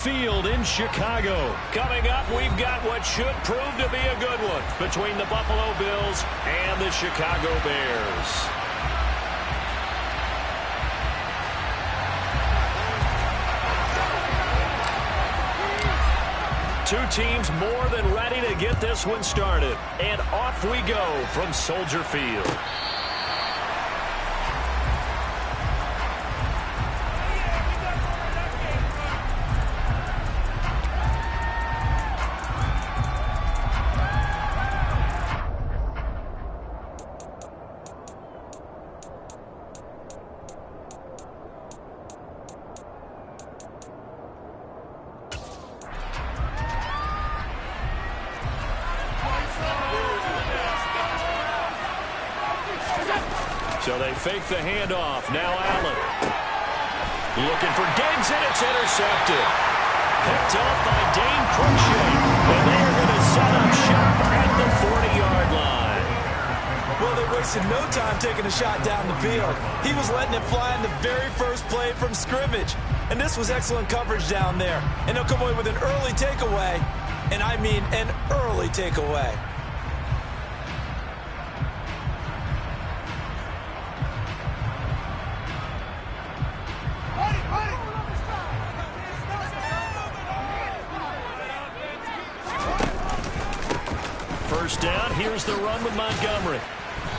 Field in Chicago. Coming up, we've got what should prove to be a good one between the Buffalo Bills and the Chicago Bears. Two teams more than ready to get this one started. And off we go from Soldier Field. So they fake the handoff. Now Allen. Looking for Diggs, and it's intercepted. Picked up by Dane Cruikshank. And they are going to set up shop at the 40-yard line. Well, they wasted no time taking a shot down the field. He was letting it fly in the very first play from scrimmage. And this was excellent coverage down there. And they'll come away with an early takeaway. And I mean an early takeaway. First down, here's the run with Montgomery.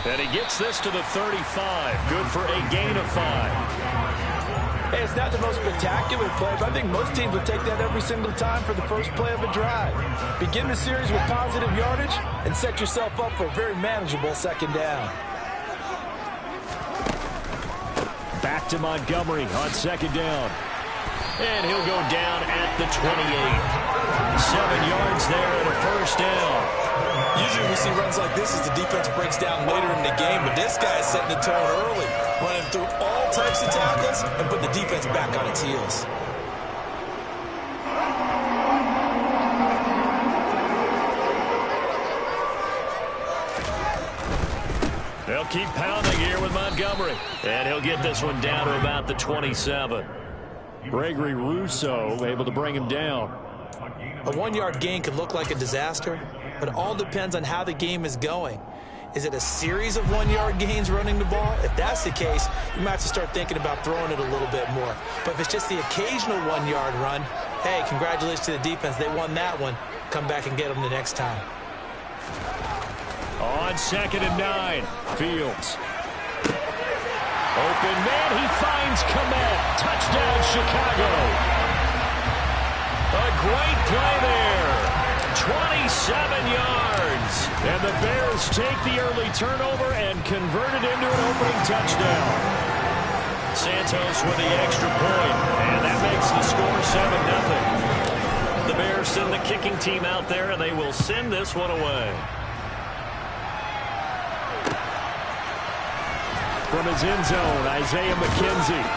And he gets this to the 35. Good for a gain of 5. Hey, it's not the most spectacular play, but I think most teams would take that every single time for the first play of a drive. Begin the series with positive yardage and set yourself up for a very manageable second down. Back to Montgomery on second down. And he'll go down at the 28. 7 yards there and a first down. Usually we see runs like this as the defense breaks down later in the game, but this guy is setting the tone early, running through all types of tackles and putting the defense back on its heels. They'll keep pounding here with Montgomery. And he'll get this one down to about the 27. Gregory Rousseau able to bring him down. A 1-yard gain could look like a disaster, but it all depends on how the game is going. Is it a series of 1-yard gains running the ball? If that's the case, you might have to start thinking about throwing it a little bit more. But if it's just the occasional 1-yard run, hey, congratulations to the defense. They won that one. Come back and get them the next time. On 2nd and 9, Fields. Open man, he finds Kmet. Touchdown, Chicago. A great play there. 27 yards. And the Bears take the early turnover and convert it into an opening touchdown. Santos with the extra point, and that makes the score 7-0. The Bears send the kicking team out there, and they will send this one away. From his end zone, Isaiah McKenzie.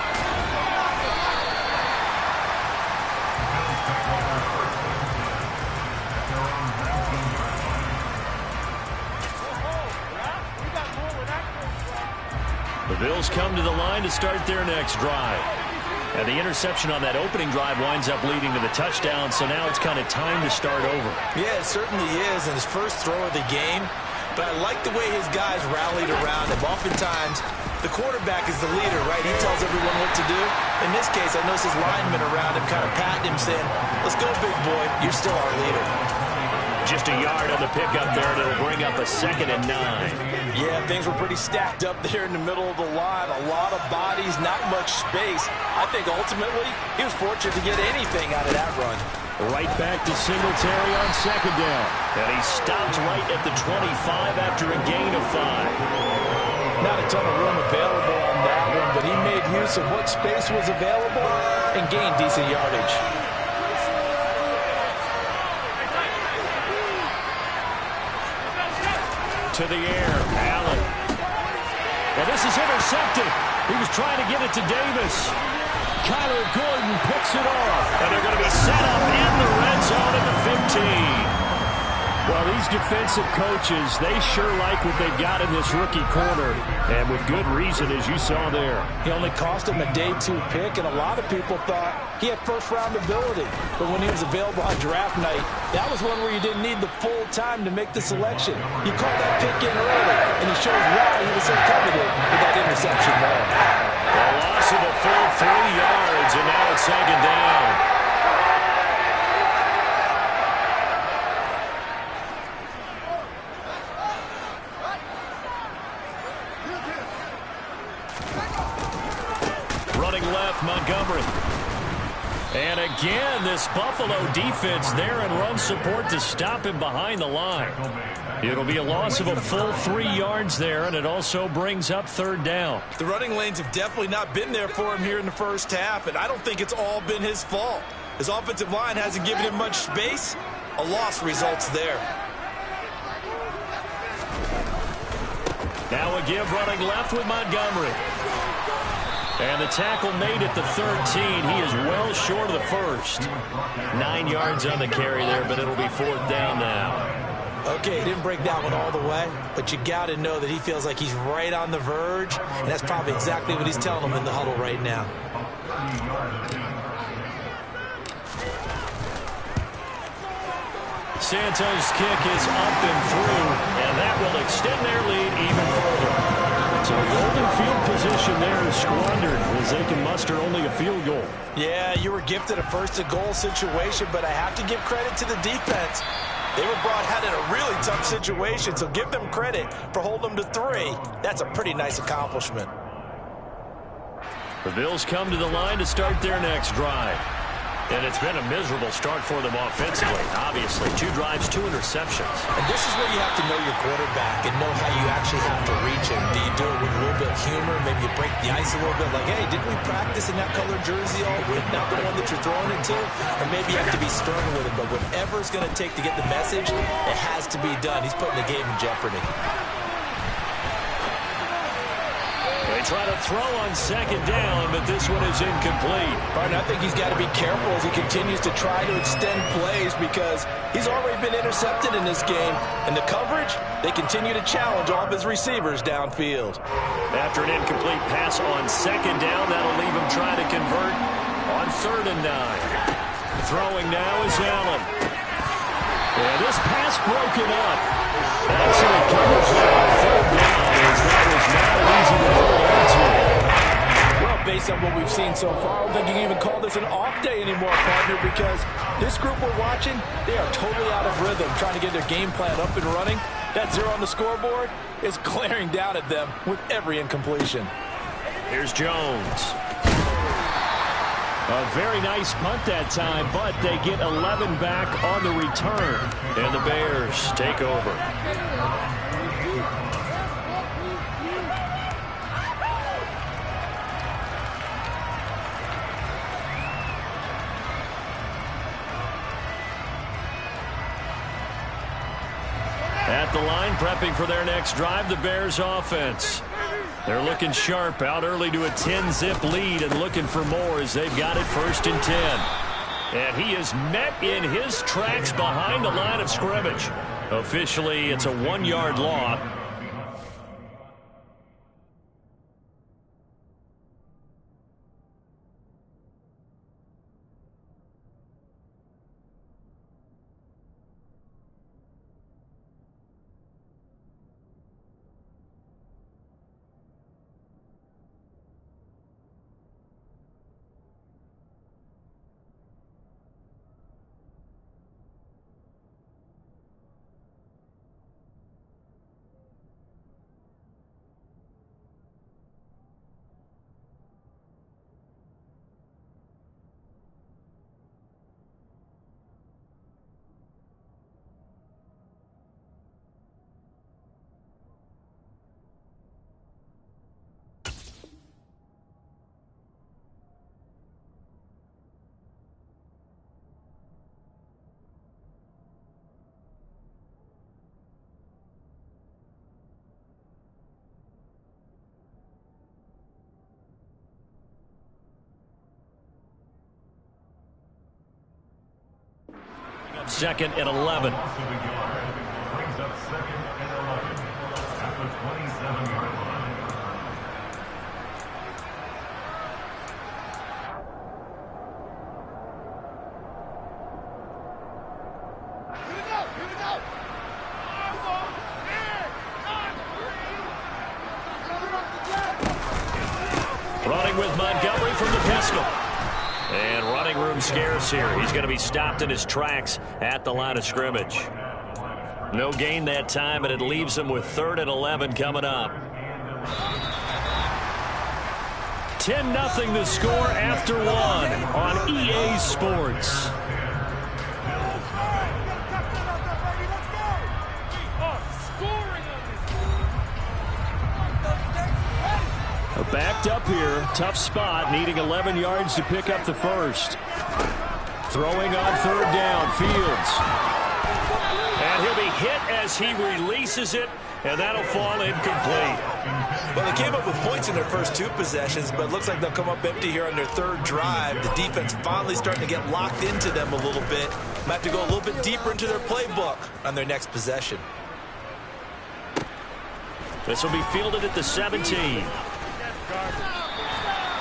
The Bills come to the line to start their next drive. And the interception on that opening drive winds up leading to the touchdown, so now it's kind of time to start over. Yeah, it certainly is, and his first throw of the game. But I like the way his guys rallied around him. Oftentimes, the quarterback is the leader, right? He tells everyone what to do. In this case, I noticed his linemen around him kind of patting him, saying, let's go, big boy. You're still our leader. Just a yard on the pickup there, and it'll bring up a 2nd and 9. Yeah, things were pretty stacked up there in the middle of the line. A lot of bodies, not much space. I think ultimately he was fortunate to get anything out of that run. Right back to Singletary on 2nd down. And he stopped right at the 25 after a gain of 5. Not a ton of room available on that one, but he made use of what space was available and gained decent yardage. To the air, Allen. And this is intercepted. He was trying to get it to Davis. Kyler Gordon picks it off. And they're going to be set up in the red zone at the 15. Well, these defensive coaches, they sure like what they've got in this rookie corner, and with good reason, as you saw there. He only cost him a day 2 pick, and a lot of people thought he had first-round ability. But when he was available on draft night, that was one where you didn't need the full time to make the selection. You called that pick in early, and he shows why he was so coveted with that interception there. A loss of a full 3 yards, and now it's 2nd down. Montgomery. And again, this Buffalo defense there in run support to stop him behind the line. It'll be a loss of a full 3 yards there, and it also brings up 3rd down. The running lanes have definitely not been there for him here in the first half, and I don't think it's all been his fault. His offensive line hasn't given him much space. A loss results there. Now a give running left with Montgomery. And the tackle made at the 13. He is well short of the first. 9 yards on the carry there, but it'll be 4th down now. Okay, he didn't break that one all the way, but you got to know that he feels like he's right on the verge, and that's probably exactly what he's telling them in the huddle right now. Santos' kick is up and through, and that will extend their lead even further. So golden field position there is squandered as they can muster only a field goal. Yeah, you were gifted a first-and-goal situation, but I have to give credit to the defense. They were brought out in a really tough situation, so give them credit for holding them to 3. That's a pretty nice accomplishment. The Bills come to the line to start their next drive. And it's been a miserable start for them offensively. Obviously, 2 drives, 2 interceptions. And this is where you have to know your quarterback and know how you actually have to reach him. Do you do it with a little bit of humor? Maybe you break the ice a little bit, like, hey, didn't we practice in that colored jersey all week? Not the one that you're throwing it to? Or maybe you have to be stern with him. But whatever it's going to take to get the message, it has to be done. He's putting the game in jeopardy. They try to throw on 2nd down, but this one is incomplete. And I think he's got to be careful as he continues to try to extend plays because he's already been intercepted in this game. And the coverage, they continue to challenge all of his receivers downfield. After an incomplete pass on 2nd down, that'll leave him trying to convert on 3rd and 9. Throwing now is Allen. And this pass broken up. Excellent coverage there on 3rd down as that was not an easy one to hold on to. Well, based on what we've seen so far, I don't think you can even call this an off day anymore, partner, because this group we're watching, they are totally out of rhythm, trying to get their game plan up and running. That 0 on the scoreboard is glaring down at them with every incompletion. Here's Jones. A very nice punt that time, but they get 11 back on the return. And the Bears take over. At the line, prepping for their next drive, the Bears offense. They're looking sharp, out early to a 10-zip lead and looking for more as they've got it 1st and 10. And he is met in his tracks behind the line of scrimmage. Officially, it's a 1-yard loss. Second and 11. Running with Montgomery from the pistol. And running room scarce here. He's going to be stopped in his tracks at the line of scrimmage. No gain that time, and it leaves him with 3rd and 11 coming up. 10-0 the score after 1 on EA Sports. Backed up here, tough spot, needing 11 yards to pick up the first. Throwing on 3rd down, Fields. And he'll be hit as he releases it, and that'll fall incomplete. Well, they came up with points in their first 2 possessions, but it looks like they'll come up empty here on their 3rd drive. The defense finally starting to get locked into them a little bit. Might have to go a little bit deeper into their playbook on their next possession. This will be fielded at the 17.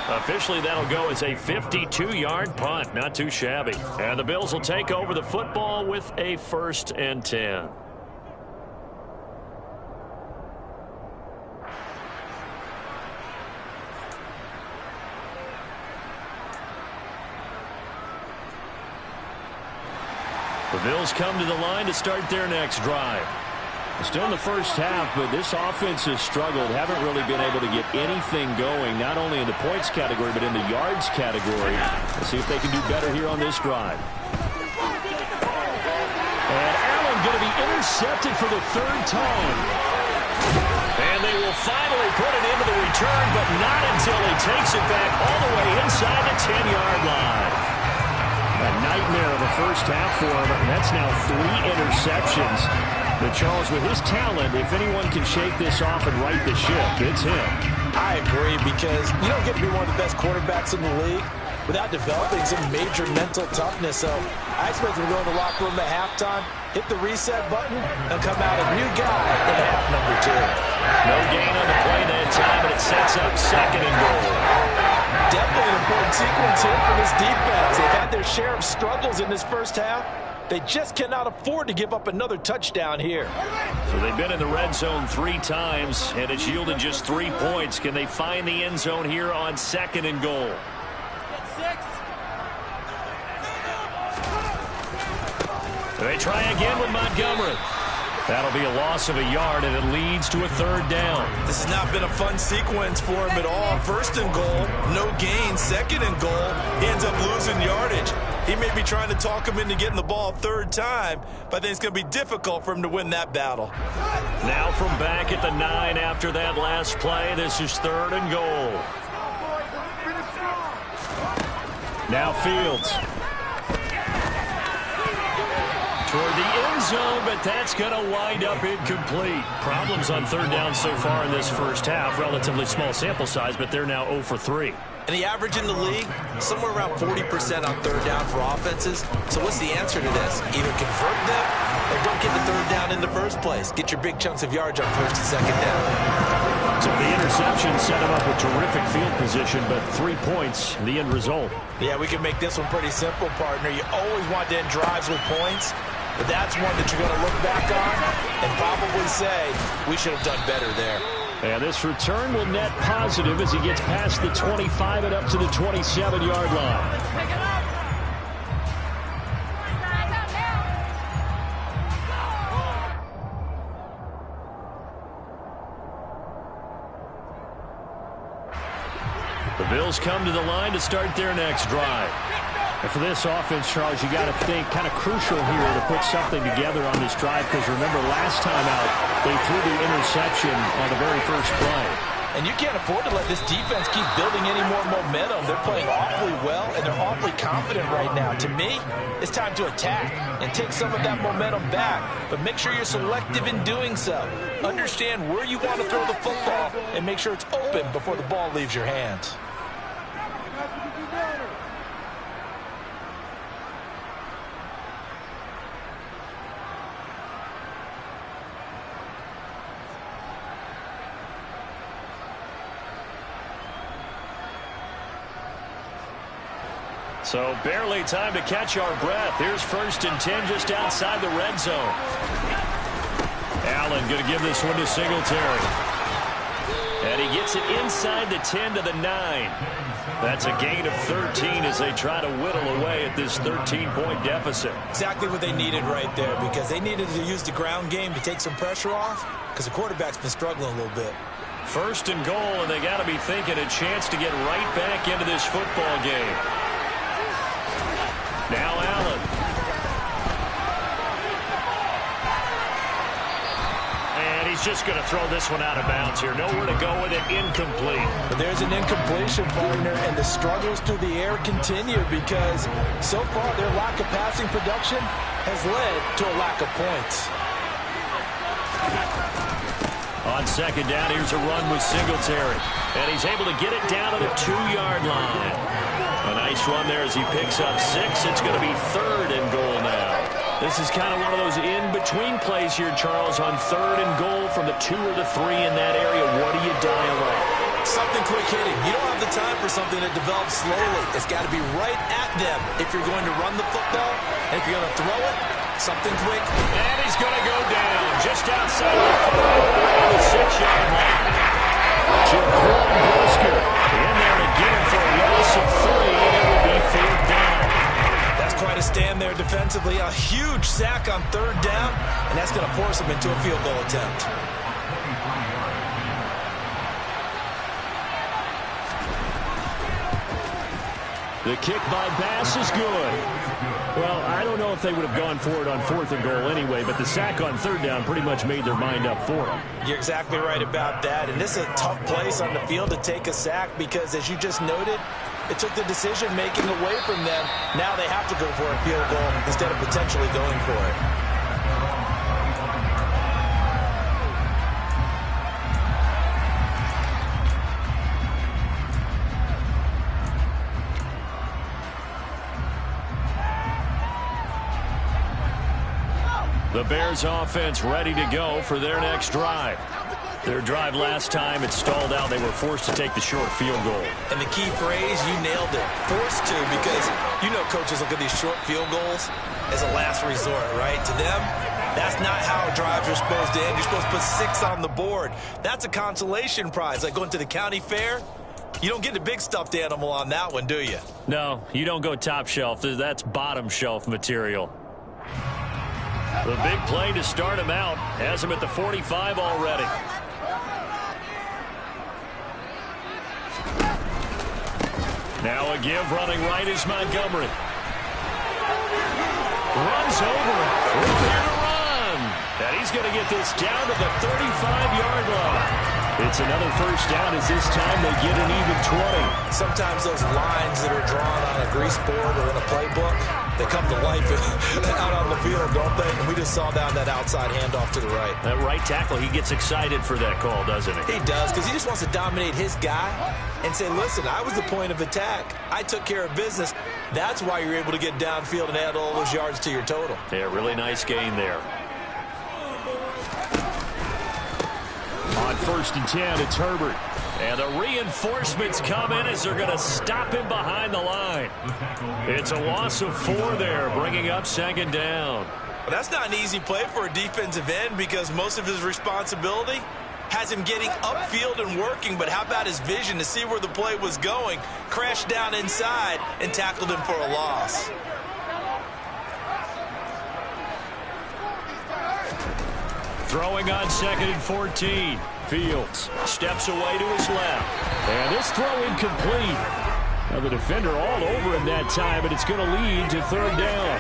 Officially, that'll go as a 52-yard punt. Not too shabby. And the Bills will take over the football with a 1st and 10. The Bills come to the line to start their next drive. Still in the first half, but this offense has struggled. Haven't really been able to get anything going, not only in the points category, but in the yards category. Let's see if they can do better here on this drive. And Allen going to be intercepted for the 3rd time. And they will finally put it into the return, but not until he takes it back all the way inside the 10-yard line. A nightmare of a first half for him, and that's now 3 interceptions. But Charles, with his talent, if anyone can shake this off and right the ship, it's him. I agree, because you don't get to be one of the best quarterbacks in the league without developing some major mental toughness. So I expect him to go in the locker room at halftime, hit the reset button, and come out a new guy in half number 2. No gain on the play that time, but it sets up 2nd and goal. Definitely an important sequence here for this defense. They've had their share of struggles in this first half. They just cannot afford to give up another touchdown here. So they've been in the red zone 3 times, and it's yielded just 3 points. Can they find the end zone here on 2nd and goal? They try again with Montgomery. That'll be a loss of a yard, and it leads to a 3rd down. This has not been a fun sequence for him at all. 1st and goal, no gain. 2nd and goal, he ends up losing yardage. He may be trying to talk him into getting the ball 3rd time, but I think it's going to be difficult for him to win that battle. Now from back at the 9 after that last play, this is 3rd and goal. Now Fields. Toward the end zone, but that's going to wind up incomplete. Problems on 3rd down so far in this first half. Relatively small sample size, but they're now 0 for 3. And the average in the league, somewhere around 40% on 3rd down for offenses. So what's the answer to this? Either convert them or don't get the 3rd down in the first place. Get your big chunks of yards on 1st and 2nd down. So the interception set him up with terrific field position, but 3 points, the end result. Yeah, we can make this one pretty simple, partner. You always want to end drives with points. But that's one that you're going to look back on and probably say, we should have done better there. And this return will net positive as he gets past the 25 and up to the 27-yard line. The Bills come to the line to start their next drive. And for this offense, Charles, you got to think kind of crucial here to put something together on this drive, because remember last time out they threw the interception on the very first play. And you can't afford to let this defense keep building any more momentum. They're playing awfully well, and they're awfully confident right now. To me, it's time to attack and take some of that momentum back. But make sure you're selective in doing so. Understand where you want to throw the football and make sure it's open before the ball leaves your hands. So barely time to catch our breath. Here's 1st and 10 just outside the red zone. Allen going to give this one to Singletary. And he gets it inside the 10 to the 9. That's a gain of 13 as they try to whittle away at this 13-point deficit. Exactly what they needed right there, because they needed to use the ground game to take some pressure off, because the quarterback's been struggling a little bit. 1st and goal, and they got to be thinking a chance to get right back into this football game. Now Allen. And he's just going to throw this one out of bounds here. Nowhere to go with it. Incomplete. But there's an incompletion, partner, and the struggles through the air continue because so far their lack of passing production has led to a lack of points. On 2nd down, here's a run with Singletary. And he's able to get it down to the 2-yard line. A nice run there as he picks up 6. It's going to be 3rd and goal now. This is kind of one of those in-between plays here, Charles, on 3rd and goal from the 2 or the 3 in that area. What do you dial up? Something quick hitting. You don't have the time for something that develops slowly. It's got to be right at them if you're going to run the football. And if you're going to throw it, something quick. And he's going to go down just outside the 6-yard line. Jaquan Brisker in there to get him for a loss of 3, and it will be 4th down. That's quite a stand there defensively. A huge sack on 3rd down, and that's going to force him into a field goal attempt. The kick by Bass is good. Well, I don't know if they would have gone for it on 4th and goal anyway, but the sack on 3rd down pretty much made their mind up for them. You're exactly right about that, and this is a tough place on the field to take a sack because, as you just noted, it took the decision-making away from them. Now they have to go for a field goal instead of potentially going for it. The Bears offense ready to go for their next drive. Their drive last time, it stalled out. They were forced to take the short field goal. And the key phrase, you nailed it. Forced to, because you know coaches look at these short field goals as a last resort, right? To them, that's not how drives are supposed to end. You're supposed to put 6 on the board. That's a consolation prize. Like going to the county fair, you don't get a big stuffed animal on that one, do you? No, you don't go top shelf. That's bottom shelf material. The big play to start him out. Has him at the 45 already. Now a give running right is Montgomery. Runs over him. Clear to run. And he's going to get this down to the 35-yard line. It's another 1st down as this time they get an even 20. Sometimes those lines that are drawn on a grease board or in a playbook, they come to life out on the field, don't they? And we just saw down that outside handoff to the right. That right tackle, he gets excited for that call, doesn't he? He does, because he just wants to dominate his guy and say, listen, I was the point of attack. I took care of business. That's why you're able to get downfield and add all those yards to your total. Yeah, really nice gain there. On 1st and 10, it's Herbert. And the reinforcements come in as they're going to stop him behind the line. It's a loss of 4 there, bringing up 2nd down. Well, that's not an easy play for a defensive end because most of his responsibility has him getting upfield and working, but how about his vision to see where the play was going, crashed down inside, and tackled him for a loss. Throwing on 2nd and 14. Fields steps away to his left. And this throw incomplete. Now the defender all over him that time, and it's going to lead to 3rd down.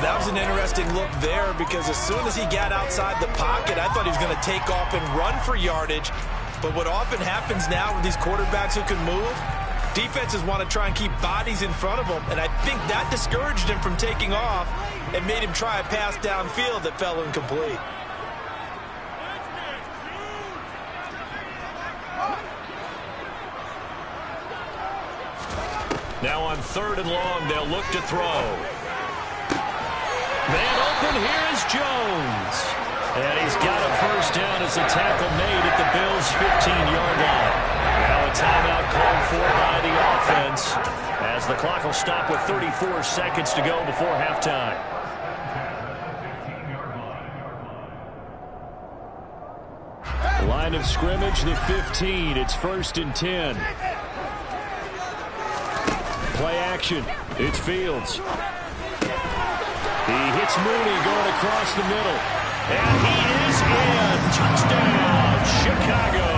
That was an interesting look there because as soon as he got outside the pocket, I thought he was going to take off and run for yardage. But what often happens now with these quarterbacks who can move, defenses want to try and keep bodies in front of them, and I think that discouraged him from taking off and made him try a pass downfield that fell incomplete. Now on 3rd and long, they'll look to throw. Man open, here is Jones. And he's got a first down as the tackle made at the Bills' 15-yard line. Now a timeout called for by the offense as the clock will stop with 34 seconds to go before halftime. Line of scrimmage, the 15. It's 1st and 10. Play action. It's Fields. He hits Mooney going across the middle. And he is in. Touchdown, Chicago.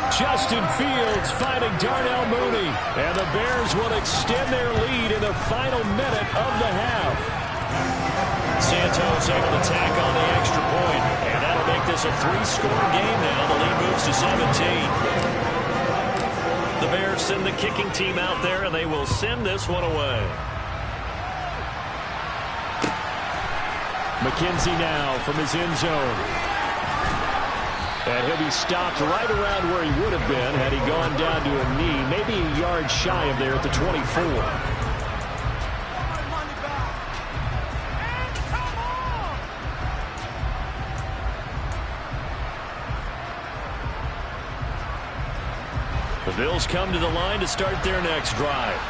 Justin Fields finding Darnell Mooney. And the Bears will extend their lead in the final minute of the half. Santos able to tack on the extra point. And that'll make this a 3-score game now. The lead moves to 17. The Bears send the kicking team out there, and they will send this one away. McKenzie now from his end zone. And he'll be stopped right around where he would have been had he gone down to a knee, maybe a yard shy of there at the 24. The Bills come to the line to start their next drive.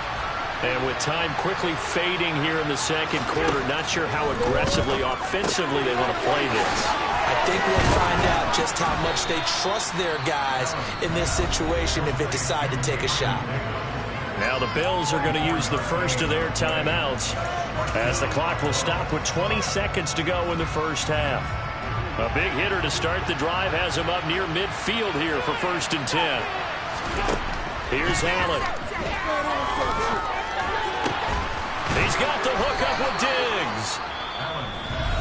And with time quickly fading here in the second quarter, not sure how aggressively, offensively they want to play this. I think we'll find out just how much they trust their guys in this situation if they decide to take a shot. Now the Bills are going to use the first of their timeouts as the clock will stop with 20 seconds to go in the first half. A big hitter to start the drive has him up near midfield here for 1st and 10. Here's Allen. He's got the hook up with Diggs.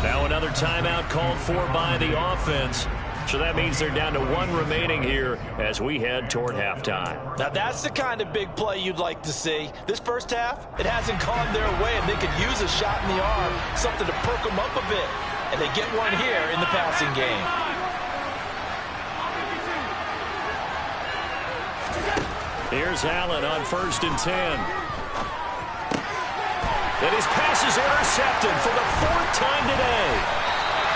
Now another timeout called for by the offense. So that means they're down to 1 remaining here as we head toward halftime. Now that's the kind of big play you'd like to see. This first half, it hasn't gone their way, and they could use a shot in the arm, something to perk them up a bit. And they get one here in the passing game. Here's Allen on 1st and 10. And his pass is intercepted for the 4th time today.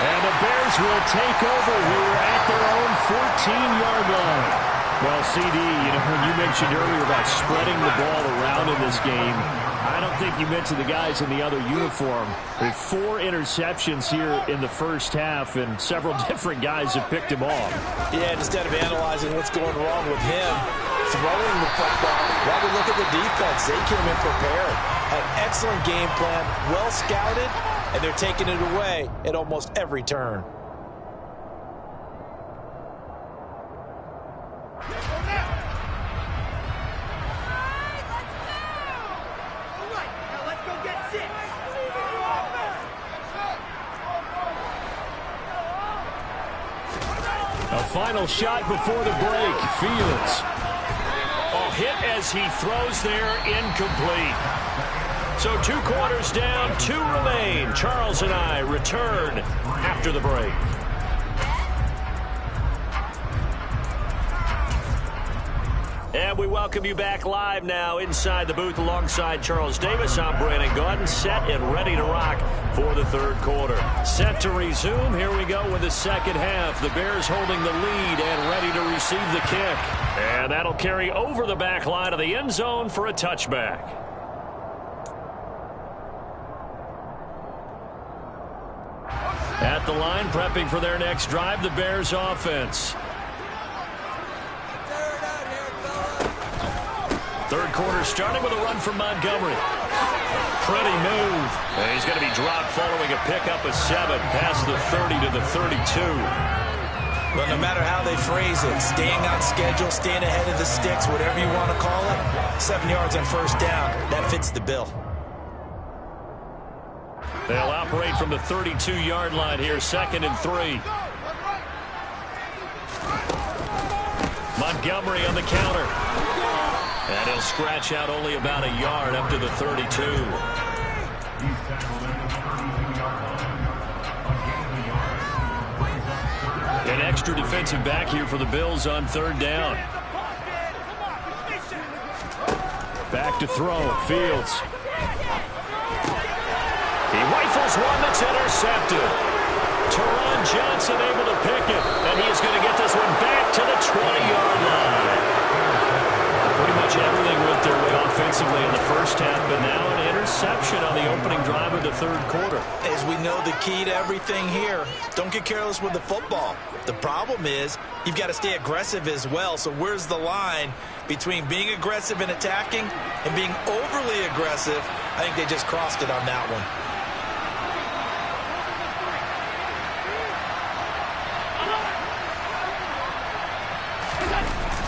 And the Bears will take over here at their own 14-yard line. Well, CD, when you mentioned earlier about spreading the ball around in this game, I don't think you mentioned the guys in the other uniform. With 4 interceptions here in the first half, and several different guys have picked him off. Yeah, instead of analyzing what's going wrong with him, throwing the football, while we look at the defense, they came in prepared. An excellent game plan, well scouted, and they're taking it away at almost every turn. A final shot before the break. Fields. Oh, hit as he throws there, incomplete. So 2 quarters down, 2 remain. Charles and I return after the break. And we welcome you back live now inside the booth alongside Charles Davis. I'm Brandon Gaudin, set and ready to rock for the 3rd quarter. Set to resume. Here we go with the second half. The Bears holding the lead and ready to receive the kick. And that'll carry over the back line of the end zone for a touchback. At the line, prepping for their next drive, the Bears offense. 3rd quarter starting with a run from Montgomery. Pretty move. And he's going to be dropped following a pickup of 7 past the 30 to the 32. But no matter how they phrase it, staying on schedule, staying ahead of the sticks, whatever you want to call it, 7 yards on 1st down, that fits the bill. They'll operate from the 32-yard line here, 2nd and 3. Montgomery on the counter. And he'll scratch out only about a yard up to the 32. An extra defensive back here for the Bills on 3rd down. Back to throw. Fields. He rifles one that's intercepted. Teron Johnson able to pick it, and he is going to get this one back to the 20-yard line. Pretty much everything went their way offensively in the first half, but now an interception on the opening drive of the third quarter. As we know, the key to everything here, don't get careless with the football. The problem is you've got to stay aggressive as well. So where's the line between being aggressive and attacking and being overly aggressive? I think they just crossed it on that one.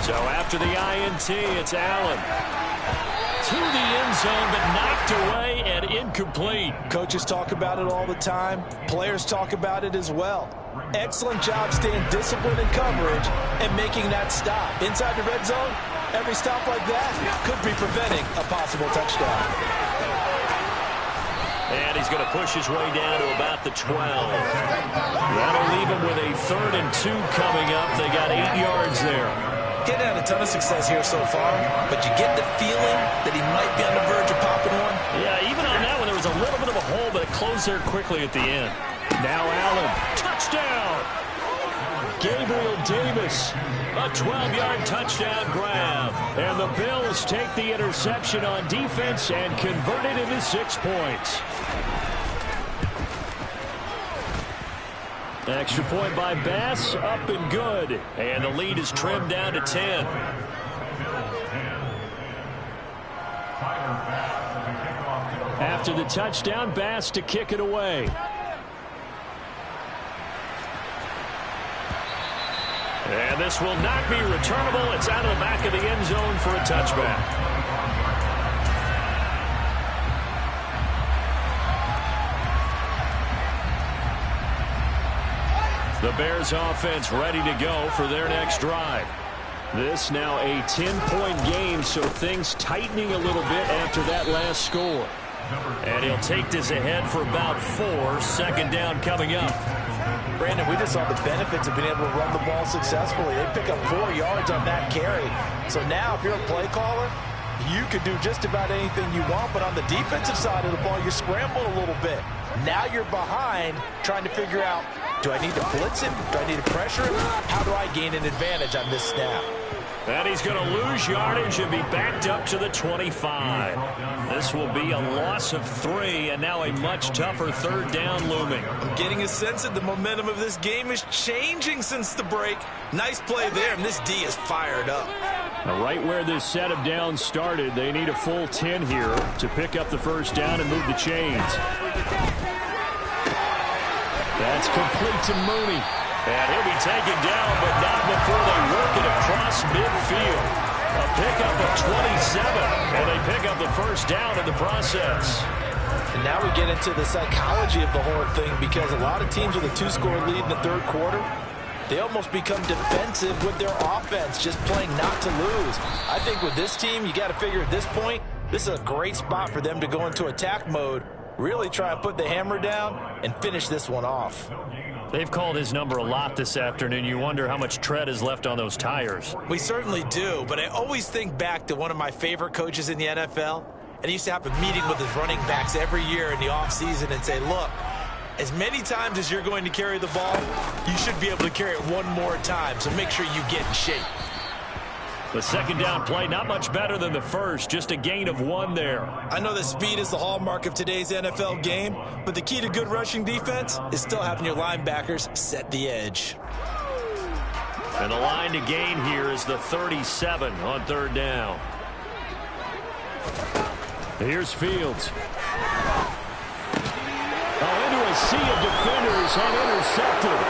So after the INT, it's Allen. To the end zone, but knocked away and incomplete. Coaches talk about it all the time. Players talk about it as well. Excellent job staying disciplined in coverage and making that stop. Inside the red zone, every stop like that could be preventing a possible touchdown. And he's going to push his way down to about the 12. That'll leave him with a 3rd and 2 coming up. They got 8 yards there. Getting had a ton of success here so far, but you get the feeling that he might be on the verge of popping one. Yeah, even on that one, there was a little bit of a hole, but it closed there quickly at the end. Now Allen, touchdown! Gabriel Davis, a 12-yard touchdown grab. And the Bills take the interception on defense and convert it into 6 points. Extra point by Bass, up and good. And the lead is trimmed down to 10. After the touchdown, Bass to kick it away. And this will not be returnable. It's out of the back of the end zone for a touchback. The Bears offense ready to go for their next drive. This now a 10-point game, so things tightening a little bit after that last score. And he'll take this ahead for about 4. 2nd down coming up. Brandon, we just saw the benefits of being able to run the ball successfully. They pick up 4 yards on that carry. So now if you're a play caller, you could do just about anything you want, but on the defensive side of the ball, you scramble a little bit. Now you're behind trying to figure out, do I need to blitz him? Do I need to pressure him? How do I gain an advantage on this snap? And he's going to lose yardage and be backed up to the 25. This will be a loss of 3, and now a much tougher 3rd down looming. I'm getting a sense that the momentum of this game is changing since the break. Nice play there, and this D is fired up. Now, right where this set of downs started, they need a full 10 here to pick up the 1st down and move the chains. That's complete to Mooney. And he'll be taken down, but not before they work it across midfield. A pickup of 27, and they pick up the 1st down in the process. And now we get into the psychology of the whole thing, because a lot of teams with a 2-score lead in the 3rd quarter, they almost become defensive with their offense, just playing not to lose. I think with this team, you got to figure at this point, this is a great spot for them to go into attack mode, really try and put the hammer down and finish this one off. They've called his number a lot this afternoon. You wonder how much tread is left on those tires. We certainly do, but I always think back to one of my favorite coaches in the NFL, and he used to have a meeting with his running backs every year in the offseason and say, look, as many times as you're going to carry the ball, you should be able to carry it one more time, so make sure you get in shape. The 2nd down play, not much better than the 1st, just a gain of 1 there. I know that speed is the hallmark of today's NFL game, but the key to good rushing defense is still having your linebackers set the edge. And the line to gain here is the 37 on 3rd down. Here's Fields. Into a sea of defenders and intercepted.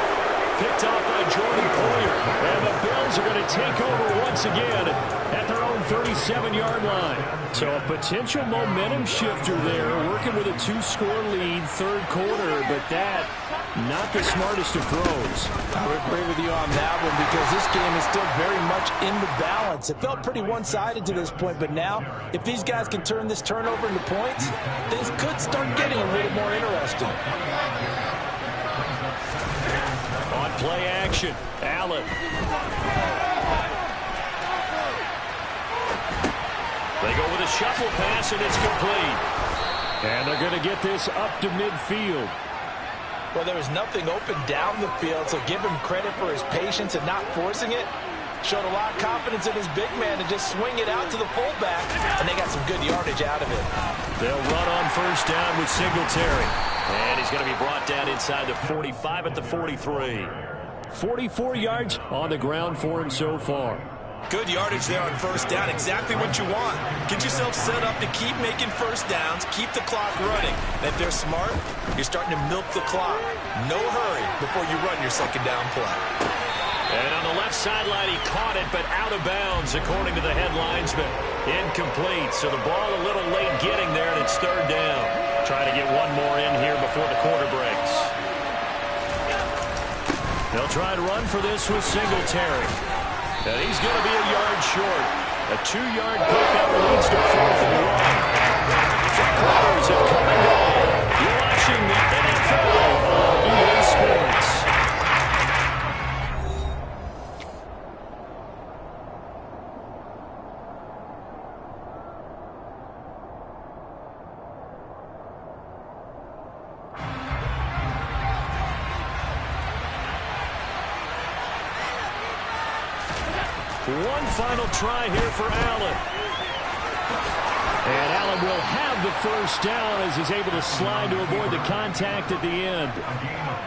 Picked off by Jordan Poyer. And the Bills are going to take over once again at their own 37-yard line. So a potential momentum shifter there, working with a 2-score lead, 3rd quarter, but that, not the smartest of throws. I would agree with you on that one, because this game is still very much in the balance. It felt pretty one-sided to this point, but now, if these guys can turn this turnover into points, things could start getting a little more interesting. On play action, Allen. They go with a shuffle pass, and it's complete. And they're going to get this up to midfield. Well, there was nothing open down the field, so give him credit for his patience and not forcing it. Showed a lot of confidence in his big man to just swing it out to the fullback, and they got some good yardage out of it. They'll run on first down with Singletary. And he's going to be brought down inside the 45 at the 43. 44 yards on the ground for him so far. Good yardage there on first down, exactly what you want. Get yourself set up to keep making first downs, keep the clock running. And if they're smart, you're starting to milk the clock. No hurry before you run your second down play. And on the left sideline, he caught it, but out of bounds, according to the head linesman. Incomplete, so the ball a little late getting there, and it's third down. Try to get one more in here before the quarter breaks. They'll try to run for this with Singletary. And he's going to be a yard short. A 2-yard pickup leads to 4th and 1. The quarters have come and gone. You're watching the NFL on EA Sports. One final try here for Allen. And Allen will have the first down as he's able to slide to avoid the contact at the end.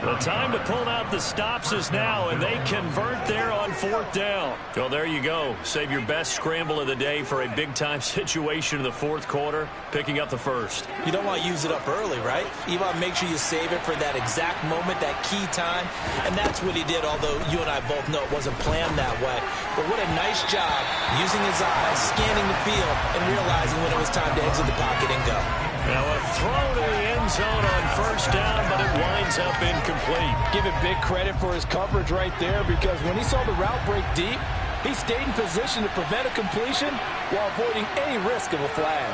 The time to pull out the stops is now, and they convert there on 4th down. Well, there you go. Save your best scramble of the day for a big-time situation in the 4th quarter, picking up the first. You don't want to use it up early, right? You want to make sure you save it for that exact moment, that key time. And that's what he did, although you and I both know it wasn't planned that way. But what a nice job using his eyes, scanning the field, and realizing when it was time to exit the pocket and go. Now a throw to the end zone on first down, but it winds up incomplete. Give it big credit for his coverage right there, because when he saw the route break deep, he stayed in position to prevent a completion while avoiding any risk of a flag.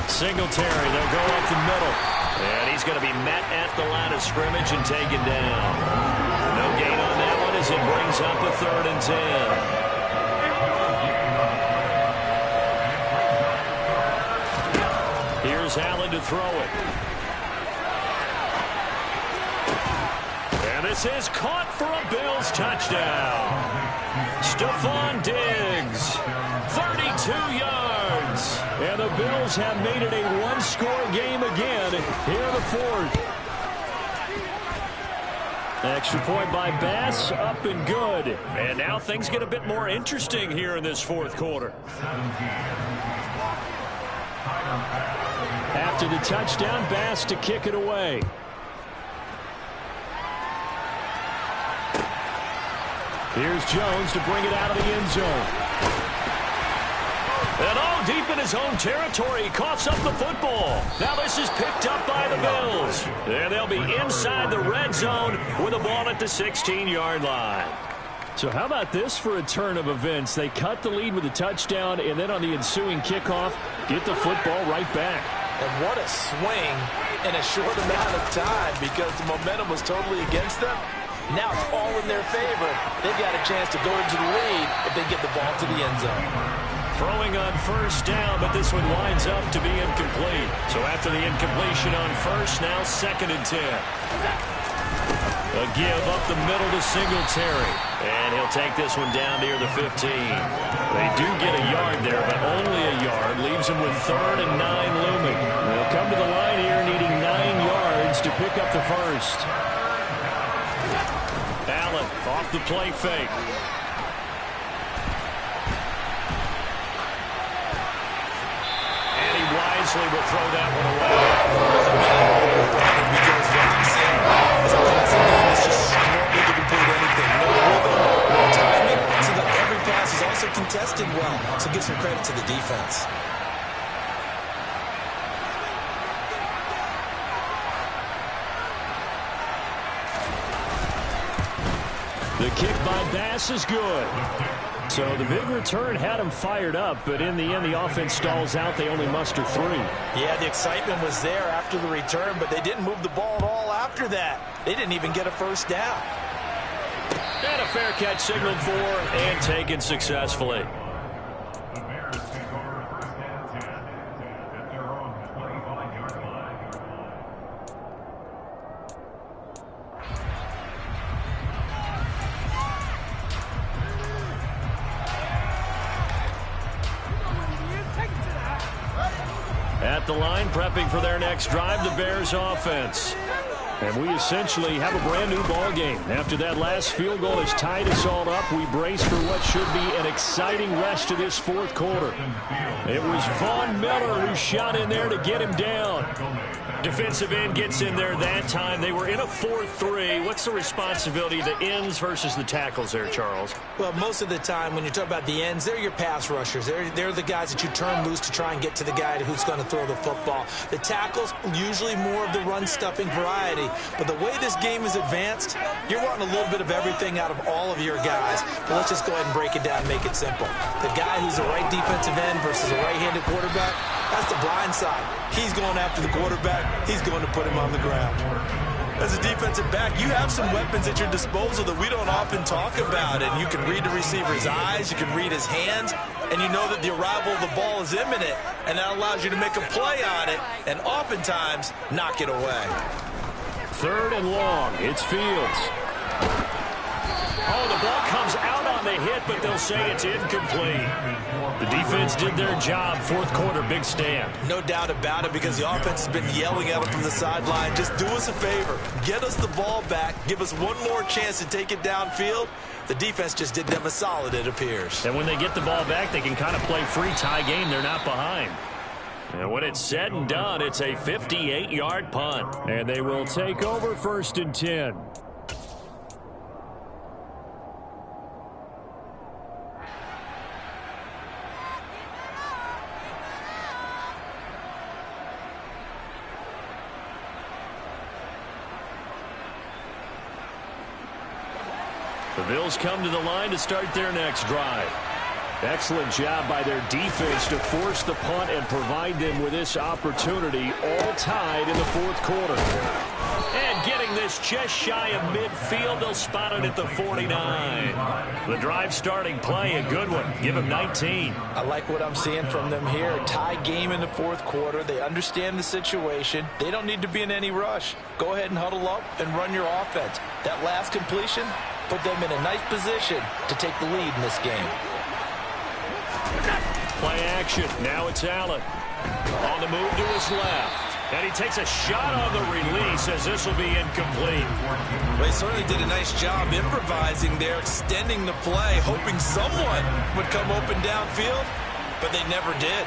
Singletary, they'll go up the middle. And he's going to be met at the line of scrimmage and taken down. No gain on that one as it brings up a 3rd and 10. Here's Allen to throw it. And this is caught for a Bills touchdown. Stephon Diggs, 32 yards. And the Bills have made it a one-score game again here in the 4th. Extra point by Bass, up and good. And now things get a bit more interesting here in this 4th quarter. After the touchdown, Bass to kick it away. Here's Jones to bring it out of the end zone. And all deep in his own territory, he coughs up the football. Now this is picked up by the Bills. And they'll be inside the red zone with the ball at the 16-yard line. So how about this for a turn of events? They cut the lead with a touchdown, and then on the ensuing kickoff, get the football right back. And what a swing in a short amount of time, because the momentum was totally against them. Now it's all in their favor. They've got a chance to go into the lead if they get the ball to the end zone. Throwing on first down, but this one winds up to be incomplete. So after the incompletion on first, now 2nd and 10. A give up the middle to Singletary. And he'll take this one down near the 15. They do get a yard there, but only a yard. Leaves them with 3rd and 9 looming. They'll come to the line here needing 9 yards to pick up the first. Allen off the play fake. And he wisely will throw that one away. Because what I'm saying is a passing game is just struggling to complete anything. No rhythm, no timing. Seems like every pass is also contested well. So give some credit to the defense. The kick by Bass is good. So the big return had them fired up, but in the end, the offense stalls out. They only muster 3. Yeah, the excitement was there after the return, but they didn't move the ball at all after that. They didn't even get a first down. And a fair catch signaled for and taken successfully. At the line, prepping for their next drive, the Bears offense. And we essentially have a brand-new ball game. After that last field goal has tied us all up, we brace for what should be an exciting rest of this fourth quarter. It was Von Miller who shot in there to get him down. Defensive end gets in there that time. They were in a 4-3. What's the responsibility of the ends versus the tackles there, Charles? Well, most of the time when you talk about the ends, they're your pass rushers. They're the guys that you turn loose to try and get to the guy who's going to throw the football. The tackles, usually more of the run-stuffing variety. But the way this game is advanced, you're wanting a little bit of everything out of all of your guys. But let's just go ahead and break it down and make it simple. The guy who's a right defensive end versus a right-handed quarterback, that's the blind side. He's going after the quarterback. He's going to put him on the ground. As a defensive back, you have some weapons at your disposal that we don't often talk about. And you can read the receiver's eyes. You can read his hands. And you know that the arrival of the ball is imminent. And that allows you to make a play on it and oftentimes knock it away. 3rd and long. It's Fields. Oh, the ball comes out on the hit, but they'll say it's incomplete. The defense did their job. Fourth quarter, big stand. No doubt about it, because the offense has been yelling at them from the sideline. Just do us a favor. Get us the ball back. Give us one more chance to take it downfield. The defense just did them a solid, it appears. And when they get the ball back, they can kind of play free tie game. They're not behind. And when it's said and done, it's a 58-yard punt. And they will take over 1st and 10. The Bills come to the line to start their next drive. Excellent job by their defense to force the punt and provide them with this opportunity, all tied in the fourth quarter. And getting this just shy of midfield, they'll spot it at the 49. The drive starting play, a good one. Give them 19. I like what I'm seeing from them here. A tie game in the fourth quarter. They understand the situation. They don't need to be in any rush. Go ahead and huddle up and run your offense. That last completion put them in a nice position to take the lead in this game. Play action. Now it's Allen. On the move to his left. And he takes a shot on the release as this will be incomplete. Well, he certainly did a nice job improvising there, extending the play, hoping someone would come open downfield, but they never did.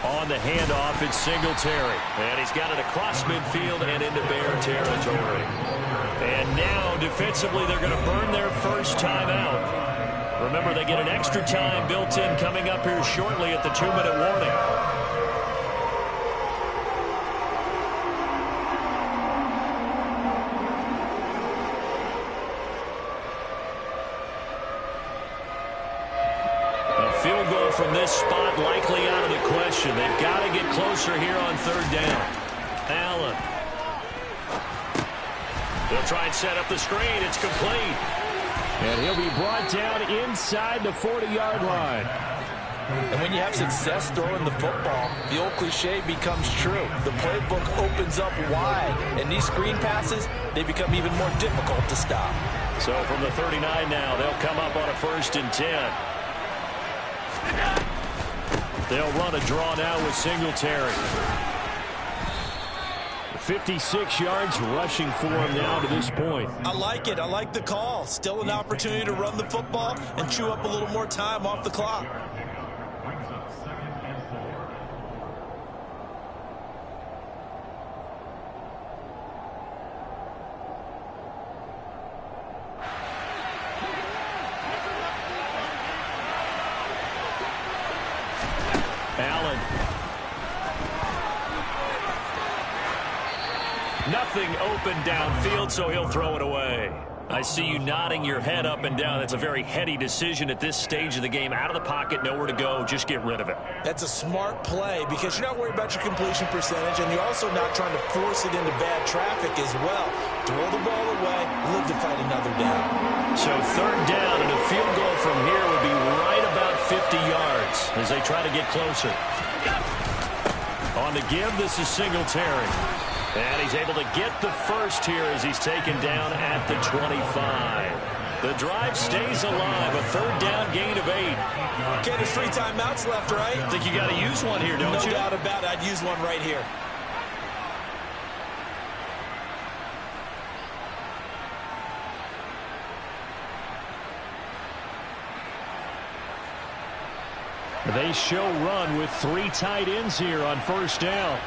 On the handoff, it's Singletary. And he's got it across midfield and into Bear territory. And now, defensively, they're going to burn their first timeout. Remember, they get an extra time built in coming up here shortly at the 2-minute warning. A field goal from this spot likely out of the question. They've got to get closer here on 3rd down. Allen. They'll try and set up the screen. It's complete. And he'll be brought down inside the 40-yard line. And when you have success throwing the football, the old cliche becomes true. The playbook opens up wide, and these screen passes, they become even more difficult to stop. So from the 39 now, they'll come up on a 1st and 10. They'll run a draw now with Singletary. 56 yards rushing for him now to this point. I like it. I like the call. Still an opportunity to run the football and chew up a little more time off the clock. Allen. Nothing open downfield, so he'll throw it away. I see you nodding your head up and down. That's a very heady decision at this stage of the game. Out of the pocket, nowhere to go. Just get rid of it. That's a smart play because you're not worried about your completion percentage, and you're also not trying to force it into bad traffic as well. Throw the ball away, live to fight another down. So 3rd down, and a field goal from here would be right about 50 yards as they try to get closer. On the give, this is Singletary. And he's able to get the first here as he's taken down at the 25. The drive stays alive. A third down gain of 8. Okay, there's 3 timeouts left, right? I think you got to use one here, don't you? No doubt about it. I'd use one right here. They show run with 3 tight ends here on first down.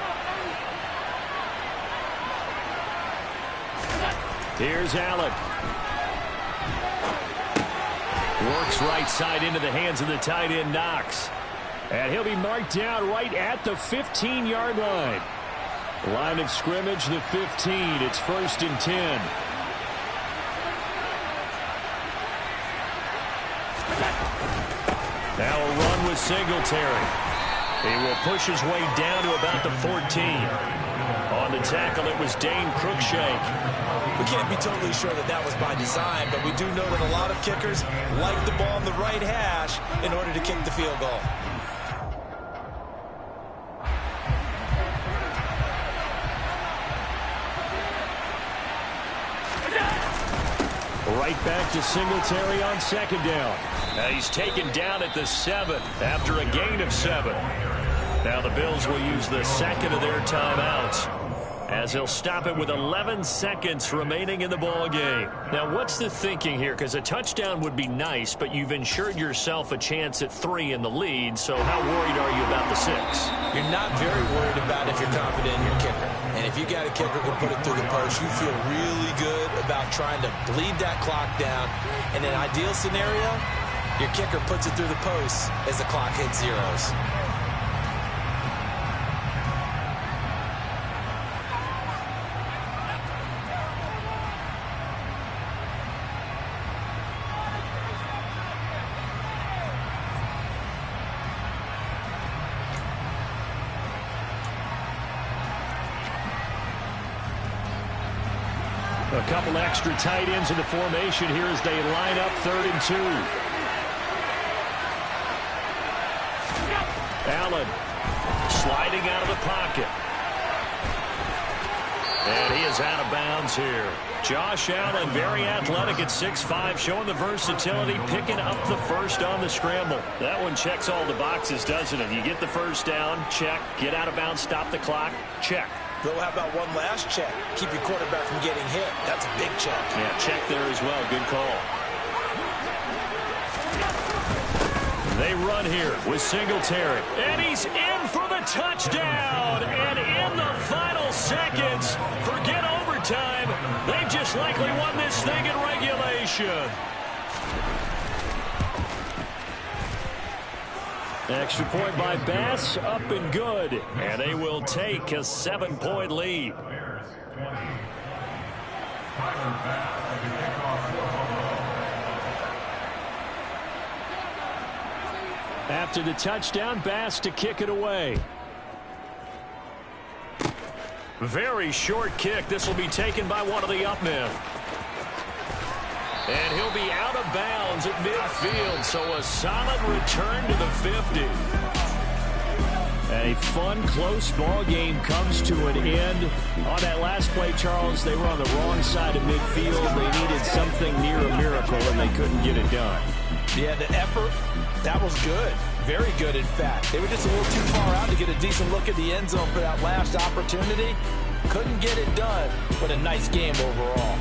Here's Allen. Works right side into the hands of the tight end, Knox. And he'll be marked down right at the 15-yard line. Line of scrimmage, the 15. It's 1st and 10. Now a run with Singletary. He will push his way down to about the 14. On the tackle, it was Dane Cruikshank. We can't be totally sure that that was by design, but we do know that a lot of kickers like the ball in the right hash in order to kick the field goal. Right back to Singletary on 2nd down. Now he's taken down at the 7 after a gain of 7. Now the Bills will use the 2nd of their timeouts as they'll stop it with 11 seconds remaining in the ball game. Now what's the thinking here? Because a touchdown would be nice, but you've ensured yourself a chance at 3 in the lead, so how worried are you about the 6? You're not very worried about if you're confident in your kicker. And if you got a kicker who can put it through the post, you feel really good about trying to bleed that clock down. In an ideal scenario, your kicker puts it through the post as the clock hits zeros. A couple extra tight ends in the formation here as they line up 3rd and 2. Allen sliding out of the pocket. And he is out of bounds here. Josh Allen, very athletic at 6'5", showing the versatility, picking up the first on the scramble. That one checks all the boxes, doesn't it? You get the first down, check. Get out of bounds, stop the clock, check. Though, how about one last check? Keep your quarterback from getting hit. That's a big check. Yeah, check there as well. Good call. They run here with Singletary. And he's in for the touchdown. And in the final seconds, forget overtime. They just likely won this thing in regulation. Extra point by Bass, up and good. And they will take a 7-point lead. After the touchdown, Bass to kick it away. Very short kick. This will be taken by one of the up men. And he'll be out of bounds at midfield, so a solid return to the 50. A fun, close ball game comes to an end. On that last play, Charles, they were on the wrong side of midfield. They needed something near a miracle, and they couldn't get it done. Yeah, the effort, that was good. Very good, in fact. They were just a little too far out to get a decent look at the end zone for that last opportunity. Couldn't get it done, but a nice game overall.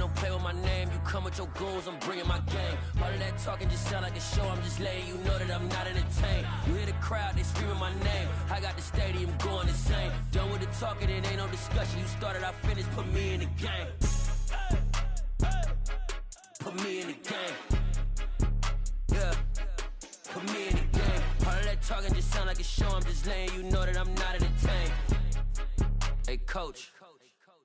don't play with my name. You come with your goons, I'm bringing my game. All of that talking just sound like a show. I'm just letting you know that I'm not entertained. You hear the crowd, they screaming my name. I got the stadium going insane. Done with the talking, it ain't no discussion. You started, I finished, put me in the game. Put me in the game. Yeah. Put me in the game. All of that talking just sound like a show. I'm just letting you know that I'm not entertained. Hey, coach.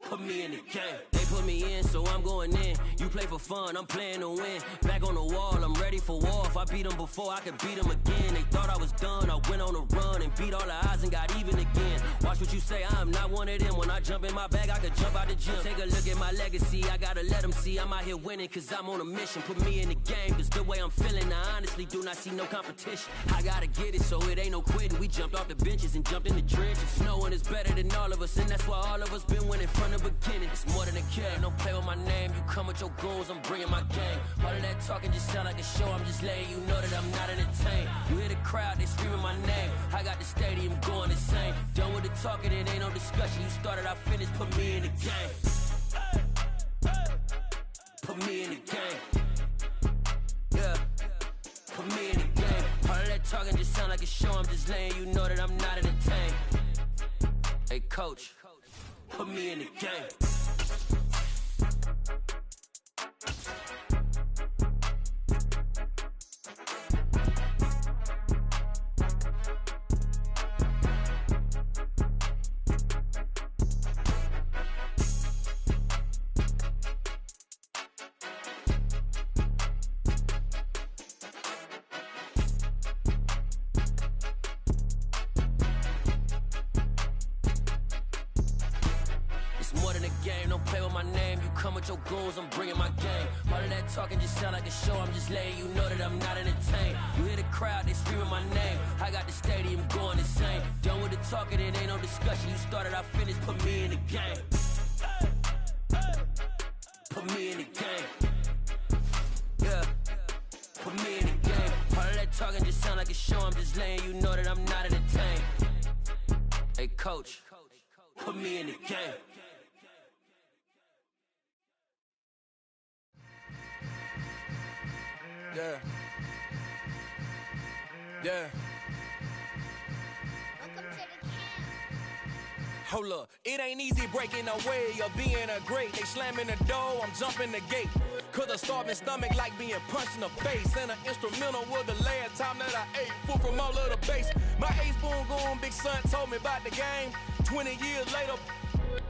Put me in the game. They put me in, so I'm going in. You play for fun, I'm playing to win. Back on the wall, I'm ready for war. If I beat them before, I could beat them again. They thought I was done, I went on a run and beat all the odds and got even again. Watch what you say, I'm not one of them. When I jump in my bag, I could jump out the gym. Take a look at my legacy, I gotta let them see I'm out here winning, cause I'm on a mission. Put me in the game, cause the way I'm feeling, I honestly do not see no competition. I gotta get it, so it ain't no quitting. We jumped off the benches and jumped in the trenches. No one is better than all of us, and that's why all of us been winning from the beginning. It's more than a kid, don't play with my name. You come with your goons, I'm bringing my game. All of that talking just sound like a show. I'm just letting you know that I'm not entertained. You hear the crowd, they screaming my name. I got the stadium going insane. Done with the talking, it ain't no discussion. You started, I finished, put me in the game. Put me in the game. Yeah. Put me in the game. All of that talking just sound like a show. I'm just letting you know that I'm not entertained. Hey, coach. Put me in the game. Your goals, I'm bringing my game. All of that talking just sound like a show. I'm just letting you know that I'm not entertained. You hear the crowd, they screaming my name. I got the stadium going insane. Done with the talking, it ain't no discussion. You started, I finished, put me in the game. Put me in the game. Yeah. Put me in the game. All of that talking just sound like a show. I'm just letting you know that I'm not entertained. Hey, coach. Put me in the game. Yeah. Yeah. Hold up, it ain't easy breaking away or being a great. They slamming the door, I'm jumping the gate. Cause a starving stomach like being punched in the face. And an instrumental was the last time that I ate food from all of the base. My A-spoon going, big son told me about the game. 20 years later,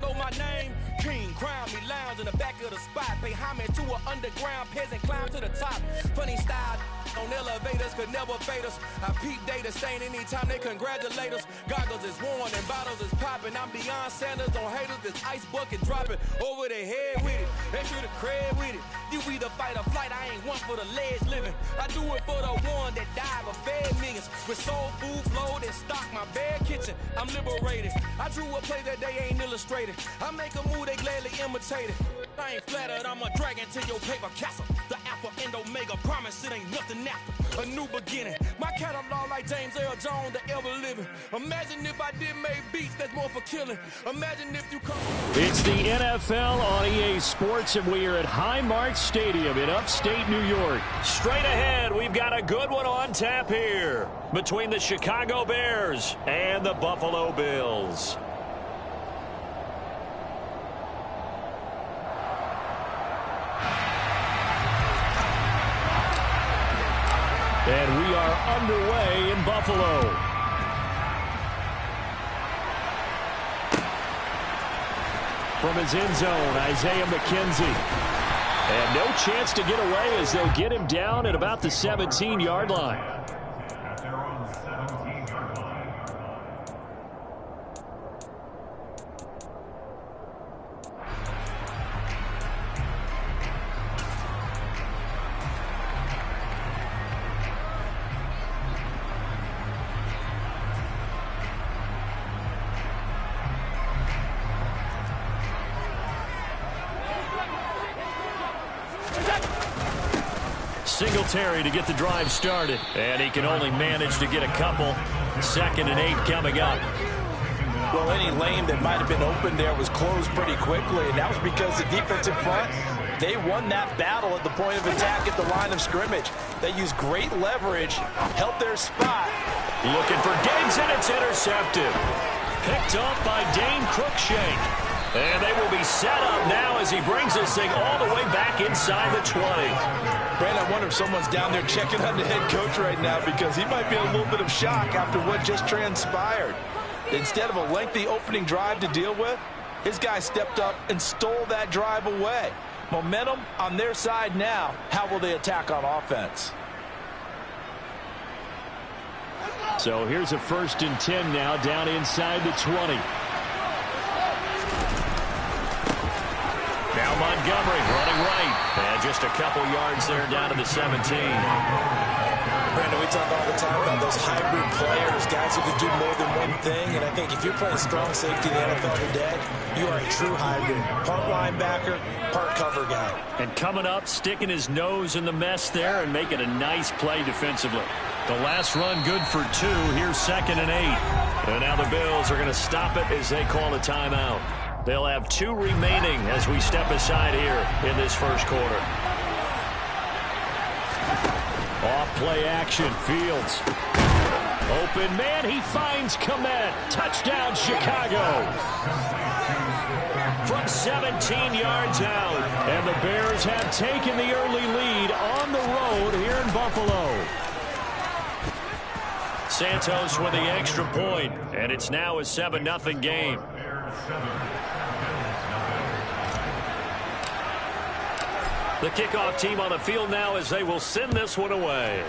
know my name. King, crown me, lounge in the back of the spot. Pay homage to an underground peasant, climb to the top. Funny style on elevators could never fade us. I peep data stain anytime they congratulate us. Goggles is worn and bottles is popping. I'm beyond Sanders on haters, this ice bucket dropping over their head with it. They should have cred with it. You either fight or flight, I ain't one for the ledge living. I do it for the one that died but fed millions. With soul food flowed and stocked my bare kitchen. I'm liberated. I drew a play that they ain't illustrated. I make a move, they gladly imitate it. I ain't flattered, I'm a dragon to your paper castle. The Alpha and Omega, promise it ain't nothing after. A new beginning. My catalog like James Earl Jones, the ever living. Imagine if I did make beats, that's more for killing. Imagine if you come. It's the NFL on EA Sports, and we are at Highmark Stadium in upstate New York. Straight ahead, we've got a good one on tap here between the Chicago Bears and the Buffalo Bills. And we are underway in Buffalo. From his end zone, Isaiah McKenzie. And no chance to get away as they'll get him down at about the 17-yard line. Singletary to get the drive started, and he can only manage to get a couple. 2nd and 8 coming up. Well, any lane that might have been open there was closed pretty quickly, and that was because the defensive front They won that battle at the point of attack at the line of scrimmage. They used great leverage, held their spot. Looking for Diggs, and it's intercepted. Picked off by Dane Cruikshank. And they will be set up now as he brings this thing all the way back inside the 20. Brandon, I wonder if someone's down there checking on the head coach right now because he might be in a little bit of shock after what just transpired. Instead of a lengthy opening drive to deal with, his guy stepped up and stole that drive away. Momentum on their side now. How will they attack on offense? So here's a 1st and 10 now down inside the 20. Now Montgomery running right. And just a couple yards there down to the 17. Brandon, we talk all the time about those hybrid players, guys who can do more than one thing. And I think if you're playing strong safety in the NFL today, you are a true hybrid. Part linebacker, part cover guy. And coming up, sticking his nose in the mess there and making a nice play defensively. The last run good for 2. Here's 2nd and 8. And now the Bills are going to stop it as they call a timeout. They'll have 2 remaining as we step aside here in this first quarter. Off play action, Fields. Open man, he finds Kmet. Touchdown, Chicago. From 17 yards out. And the Bears have taken the early lead on the road here in Buffalo. Santos with the extra point, and it's now a 7-0 game. The kickoff team on the field now as they will send this one away.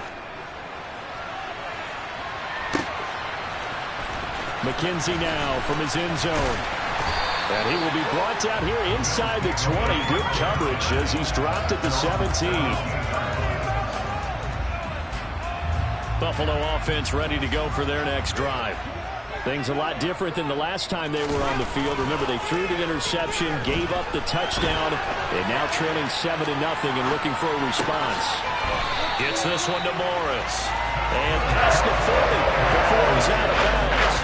McKenzie now from his end zone. And he will be brought down here inside the 20. Good coverage as he's dropped at the 17. Buffalo offense ready to go for their next drive. Things a lot different than the last time they were on the field. Remember, they threw the interception, gave up the touchdown, and now trailing 7-0 and looking for a response. Gets this one to Morris. And past the 40 before he's out of bounds.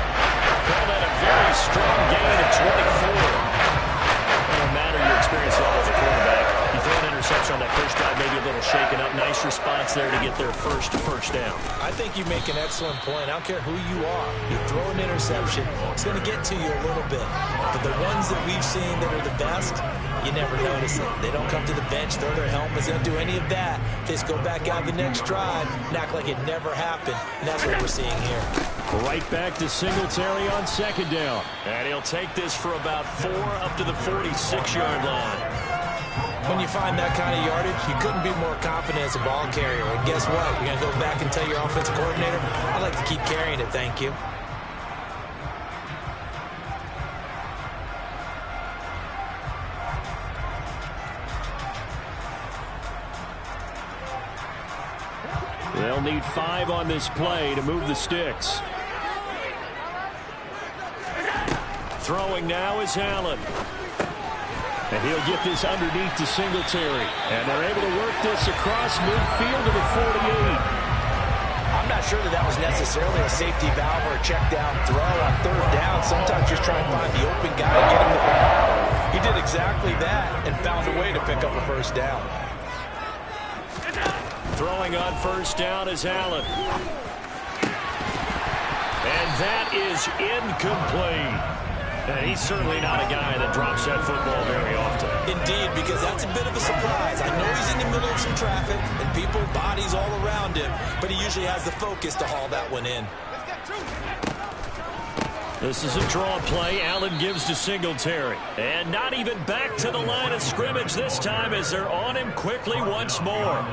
Call that a very strong gain of 24. No matter your experience at all as a quarterback, you throw an interception on that first drive, maybe a little shaken up. Nice response there to get their first down. I think you make an excellent point. I don't care who you are. You throw an interception, it's going to get to you a little bit. But the ones that we've seen that are the best, you never notice it. They don't come to the bench, throw their helmets, they don't do any of that. They just go back out the next drive and act like it never happened. And that's what we're seeing here. Right back to Singletary on 2nd down. And he'll take this for about 4 up to the 46-yard line. When you find that kind of yardage, you couldn't be more confident as a ball carrier. And guess what? You're going to go back and tell your offensive coordinator, I'd like to keep carrying it, thank you. They'll need 5 on this play to move the sticks. Throwing now is Allen. And he'll get this underneath to Singletary. And they're able to work this across midfield to the 48. I'm not sure that was necessarily a safety valve or a check down throw on 3rd down. Sometimes just try and find the open guy and get him the ball. He did exactly that and found a way to pick up a 1st down. Throwing on 1st down is Allen. And that is incomplete. And he's certainly not a guy that drops that football very often. Indeed, because that's a bit of a surprise. I know he's in the middle of some traffic and people, bodies all around him, but he usually has the focus to haul that one in. This is a draw play. Allen gives to Singletary. And not even back to the line of scrimmage this time as they're on him quickly once more.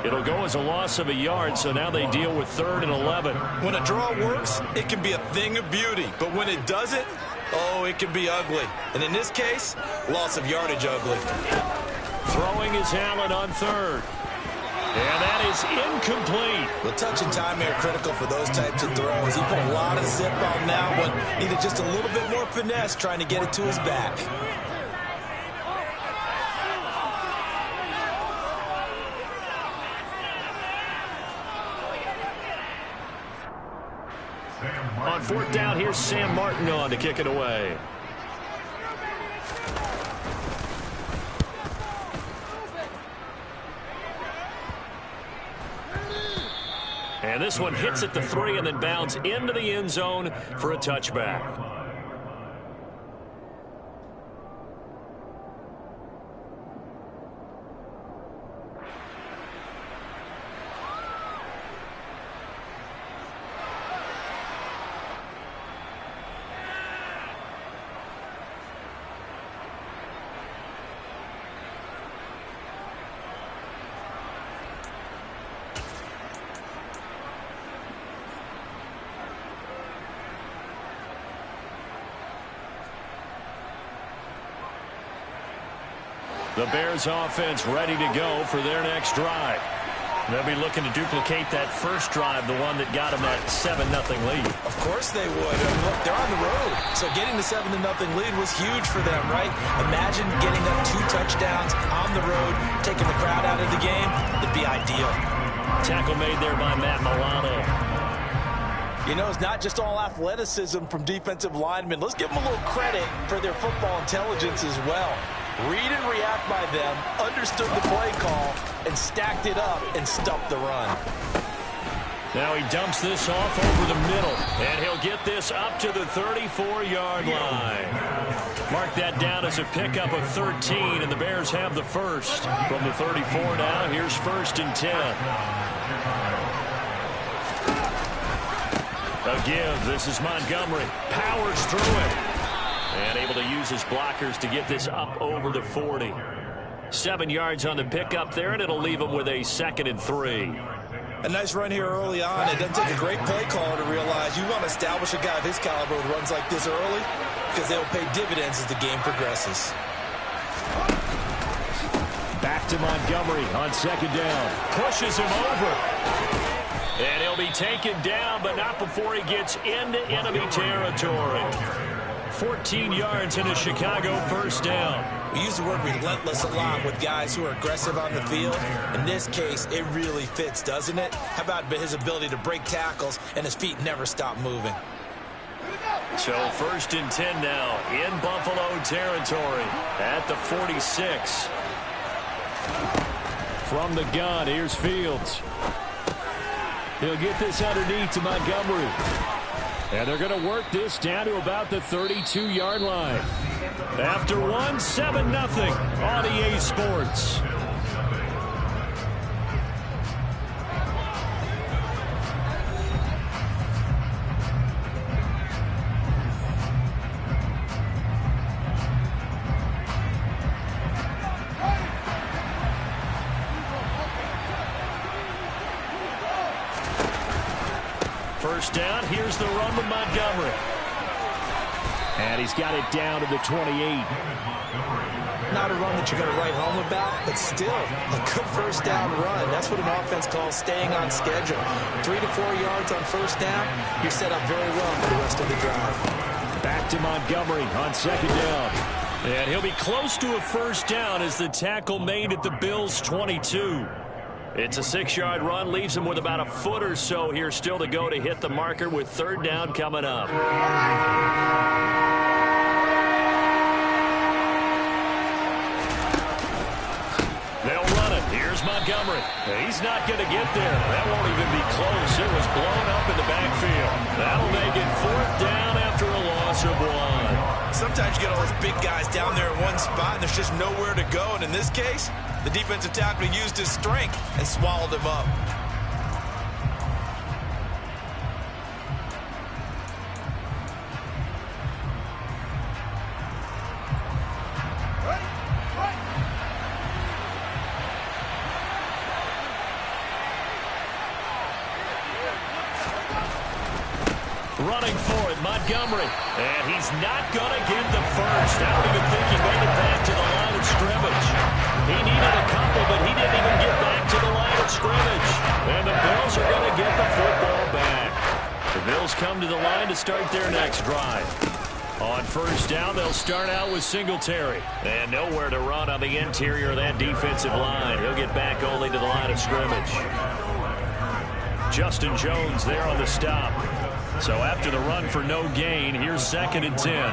It'll go as a loss of a yard, so now they deal with 3rd and 11. When a draw works, it can be a thing of beauty. But when it doesn't, oh, it can be ugly. And in this case, loss of yardage ugly. Throwing is Allen on 3rd. And that is incomplete. The touch and time are critical for those types of throws. He put a lot of zip on that one. Needed just a little bit more finesse trying to get it to his back. On 4th down, here's Sam Martin on to kick it away. And this one hits at the 3 and then bounds into the end zone for a touchback. The Bears offense ready to go for their next drive. They'll be looking to duplicate that first drive, the one that got them that 7-0 lead. Of course they would. Look, they're on the road. So getting the 7-0 lead was huge for them, right? Imagine getting up 2 touchdowns on the road, taking the crowd out of the game. It'd be ideal. Tackle made there by Matt Milano. You know, it's not just all athleticism from defensive linemen. Let's give them a little credit for their football intelligence as well. Read and react by them, understood the play call, and stacked it up and stuffed the run. Now he dumps this off over the middle, and he'll get this up to the 34-yard line. Mark that down as a pickup of 13, and the Bears have the first. From the 34 now, here's 1st and 10. A give. This is Montgomery. Powers through it. And able to use his blockers to get this up over the 40. 7 yards on the pickup there, and it'll leave him with a 2nd and 3. A nice run here early on. It doesn't take a great play caller to realize you want to establish a guy of his caliber with runs like this early because they'll pay dividends as the game progresses. Back to Montgomery on 2nd down. Pushes him over. And he'll be taken down, but not before he gets into enemy territory. 14 yards in a Chicago 1st down. We use the word relentless a lot with guys who are aggressive on the field. In this case, it really fits, doesn't it? How about his ability to break tackles and his feet never stop moving? So 1st and 10 now in Buffalo territory at the 46. From the gun, here's Fields. He'll get this underneath to Montgomery. And they're going to work this down to about the 32-yard line. After one, 7-0 on EA Sports. First down, here's the run with Montgomery. And he's got it down to the 28. Not a run that you're going to write home about, but still a good first down run. That's what an offense calls staying on schedule. 3 to 4 yards on first down, you're set up very well for the rest of the drive. Back to Montgomery on 2nd down. And he'll be close to a first down as the tackle made at the Bills' 22. It's a 6-yard run, leaves him with about a foot or so here still to go to hit the marker with 3rd down coming up. They'll run it. Here's Montgomery. He's not going to get there. That won't even be close. It was blown up in the backfield. That'll make it 4th down after a loss of 1. Sometimes you get all those big guys down there in one spot, and there's just nowhere to go. And in this case, the defensive tackle used his strength and swallowed him up. Running for it, Montgomery. And he's not going to get the first. I don't even think he made it back to the line of scrimmage. He needed a couple, but he didn't even get back to the line of scrimmage. And the Bills are going to get the football back. The Bills come to the line to start their next drive. On first down, they'll start out with Singletary. And nowhere to run on the interior of that defensive line. He'll get back only to the line of scrimmage. Justin Jones there on the stop. So after the run for no gain, here's 2nd and 10.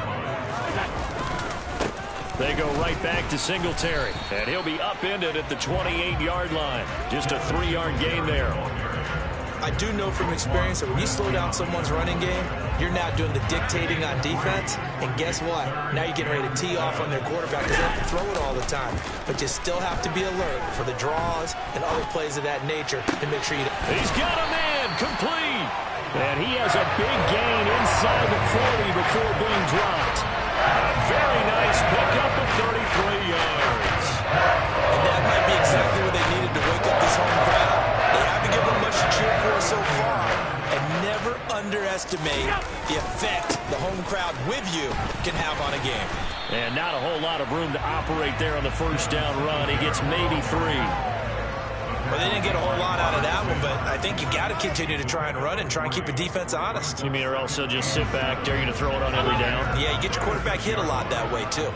They go right back to Singletary, and he'll be upended at the 28-yard line. Just a 3-yard gain there. I do know from experience that when you slow down someone's running game, you're now doing the dictating on defense. And guess what? Now you're getting ready to tee off on their quarterback because they have to throw it all the time. But you still have to be alert for the draws and other plays of that nature to make sure you don't. He's got a man complete. And he has a big gain inside the 40 before being dropped. A very nice pickup of 33 yards. And that might be exactly what they needed to wake up this home crowd. They haven't given them much to cheer for so far. And never underestimate the effect the home crowd with you can have on a game. And not a whole lot of room to operate there on the first down run. He gets maybe 3. Well, they didn't get a whole lot out of that one, but I think you got to continue to try and run and try and keep the defense honest. You mean or else they'll just sit back, dare you to throw it on every down? Yeah, you get your quarterback hit a lot that way, too.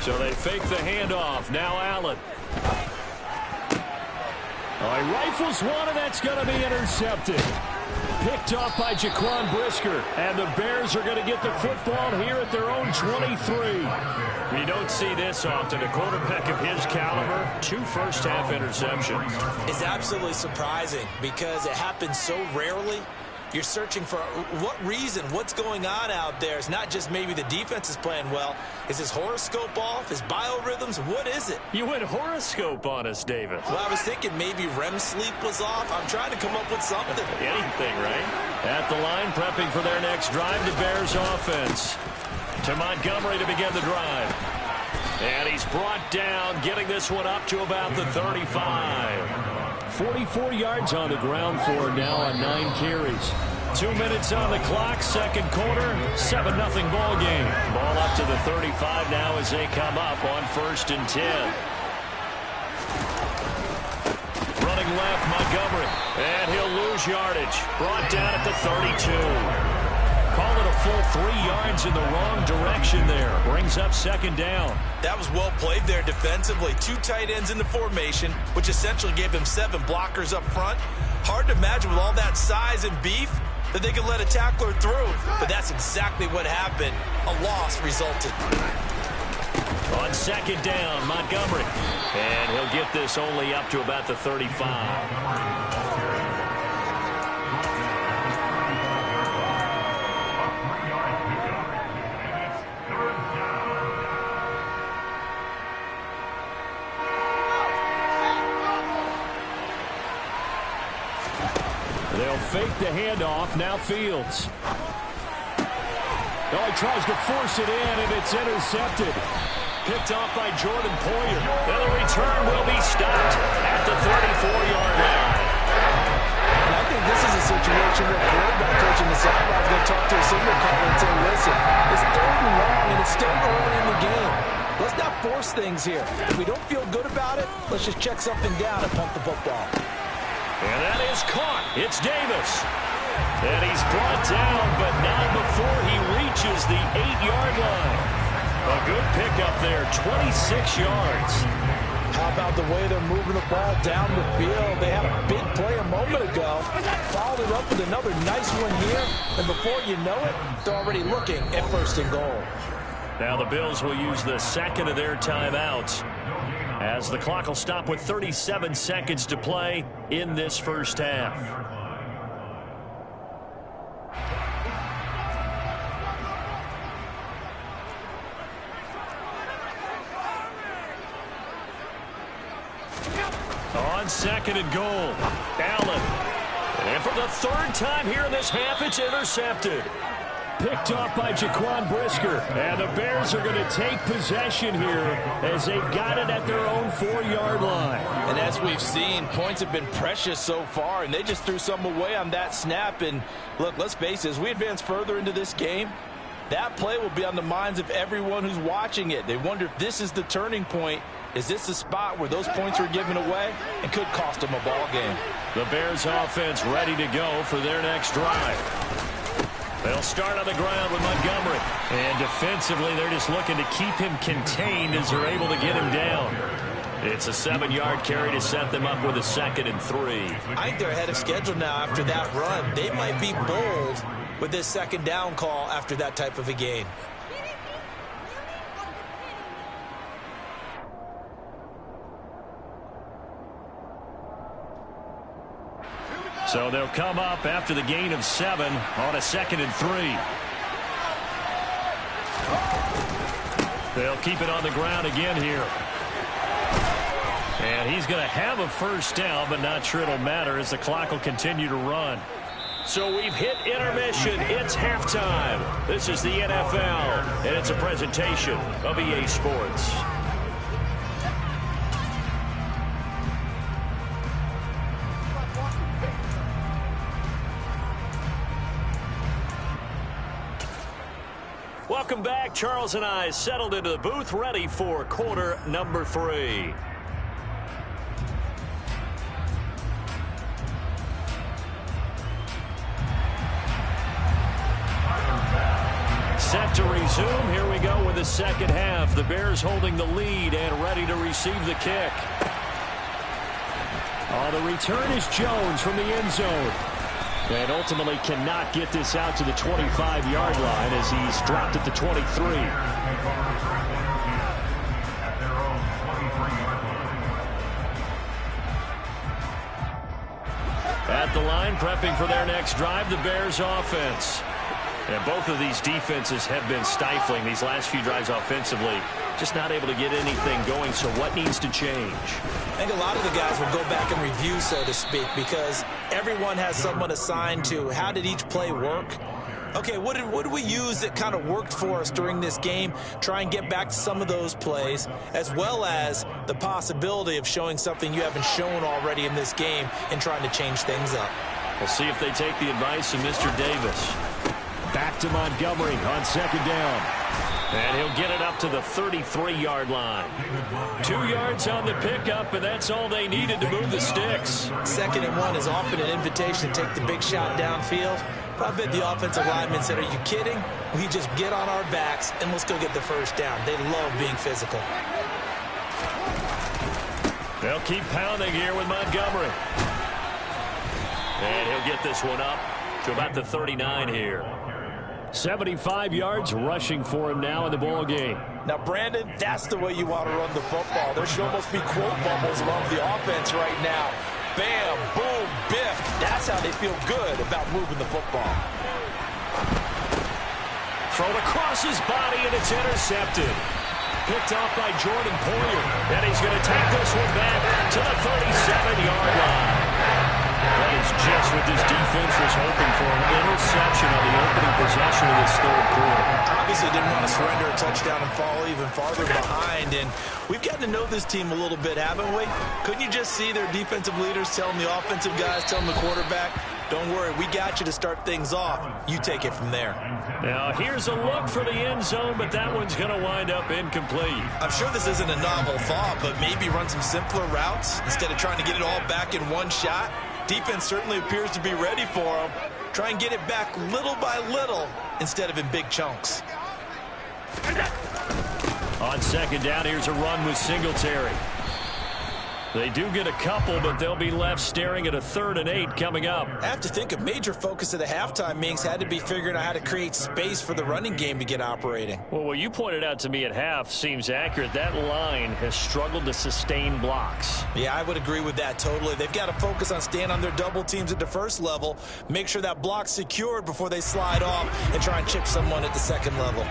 So they fake the handoff. Now Allen. He rifles one, and that's going to be intercepted. Picked off by Jaquan Brisker. And the Bears are going to get the football here at their own 23. You don't see this often. A quarterback of his caliber, 2 first-half interceptions. It's absolutely surprising because it happens so rarely. You're searching for what reason, what's going on out there. It's not just maybe the defense is playing well. Is his horoscope off? His biorhythms? What is it? You went horoscope on us, David. Well, I was thinking maybe REM sleep was off. I'm trying to come up with something. Anything, right? At the line, prepping for their next drive, the Bears offense. To Montgomery to begin the drive. And he's brought down, getting this one up to about the 35. 44 yards on the ground for now on 9 carries. 2 minutes on the clock, second quarter, 7-0 ball game. Ball up to the 35 now as they come up on 1st and 10. Running left, Montgomery, and he'll lose yardage. Brought down at the 32. Call it a full 3 yards in the wrong direction there. Brings up 2nd down. That was well played there defensively. 2 tight ends in the formation, which essentially gave them 7 blockers up front. Hard to imagine with all that size and beef that they could let a tackler through. But that's exactly what happened. A loss resulted. On 2nd down, Montgomery. And he'll get this only up to about the 35. They'll fake the handoff. Now Fields. Oh, he tries to force it in, and it's intercepted. Picked off by Jordan Poyer. And the return will be stopped at the 34-yard line. And I think this is a situation where quarterback coach in the sideline is going to talk to a signal caller and say, listen, it's 3rd and long, and it's still early in the game. Let's not force things here. If we don't feel good about it, let's just check something down and pump the football. And that is caught. It's Davis. And he's brought down, but not before he reaches the 8-yard line. A good pickup there, 26 yards. How about the way they're moving the ball down the field? They had a big play a moment ago. Followed it up with another nice one here. And before you know it, they're already looking at 1st and goal. Now the Bills will use the 2nd of their timeouts, as the clock will stop with 37 seconds to play in this first half. On 2nd and goal, Allen. And for the 3rd time here in this half, it's intercepted. Picked off by Jaquan Brisker. And the Bears are going to take possession here as they've got it at their own 4-yard line. And as we've seen, points have been precious so far, and they just threw some away on that snap. And look, let's face it, as we advance further into this game, that play will be on the minds of everyone who's watching it. They wonder if this is the turning point. Is this the spot where those points were given away and could cost them a ball game? The Bears offense ready to go for their next drive. They'll start on the ground with Montgomery. And defensively, they're just looking to keep him contained as they're able to get him down. It's a 7-yard carry to set them up with a 2nd and 3. I think they're ahead of schedule now after that run. They might be bold with this 2nd down call after that type of a gain. So they'll come up after the gain of 7 on a 2nd and 3. They'll keep it on the ground again here. And he's going to have a first down, but not sure it'll matter as the clock will continue to run. So we've hit intermission. It's halftime. This is the NFL, and it's a presentation of EA Sports. Welcome back. Charles and I settled into the booth, ready for quarter number 3. Set to resume. Here we go with the second half. The Bears holding the lead and ready to receive the kick. The return is Jones from the end zone. And ultimately cannot get this out to the 25-yard line as he's dropped at the 23. At the line, prepping for their next drive, the Bears offense. And both of these defenses have been stifling these last few drives offensively. Just not able to get anything going, so what needs to change? I think a lot of the guys will go back and review, so to speak, because everyone has someone assigned to how did each play work. Okay, what did we use that kind of worked for us during this game? Try and get back to some of those plays, as well as the possibility of showing something you haven't shown already in this game and trying to change things up. We'll see if they take the advice of Mr. Davis. Back to Montgomery on second down. And he'll get it up to the 33-yard line. 2 yards on the pickup, and that's all they needed to move the sticks. 2nd and 1 is often an invitation to take the big shot downfield. I bet the offensive lineman said, are you kidding? We just get on our backs and let's go get the first down. They love being physical. They'll keep pounding here with Montgomery. And he'll get this one up to about the 39 here. 75 yards rushing for him now in the ball game. Now, Brandon, that's the way you want to run the football. There should almost be quote bubbles among the offense right now. Bam, boom, biff. That's how they feel good about moving the football. Thrown across his body, and it's intercepted. Picked off by Jordan Poyer. And he's going to take this one back to the 37-yard line. That is just what this defense was hoping for, an interception on the opening possession of this third quarter. Obviously didn't want to surrender a touchdown and fall even farther behind. And we've gotten to know this team a little bit, haven't we? Couldn't you just see their defensive leaders telling the offensive guys, telling the quarterback, don't worry, we got you to start things off. You take it from there. Now, here's a look for the end zone, but that one's going to wind up incomplete. I'm sure this isn't a novel thought, but maybe run some simpler routes instead of trying to get it all back in one shot. Defense certainly appears to be ready for them. Try and get it back little by little instead of in big chunks. On second down, here's a run with Singletary. They do get a couple, but they'll be left staring at a 3rd and 8 coming up. I have to think a major focus of the halftime meetings had to be figuring out how to create space for the running game to get operating. Well, what you pointed out to me at half seems accurate. That line has struggled to sustain blocks. Yeah, I would agree with that totally. They've got to focus on staying on their double teams at the first level, make sure that block's secured before they slide off and try and chip someone at the second level.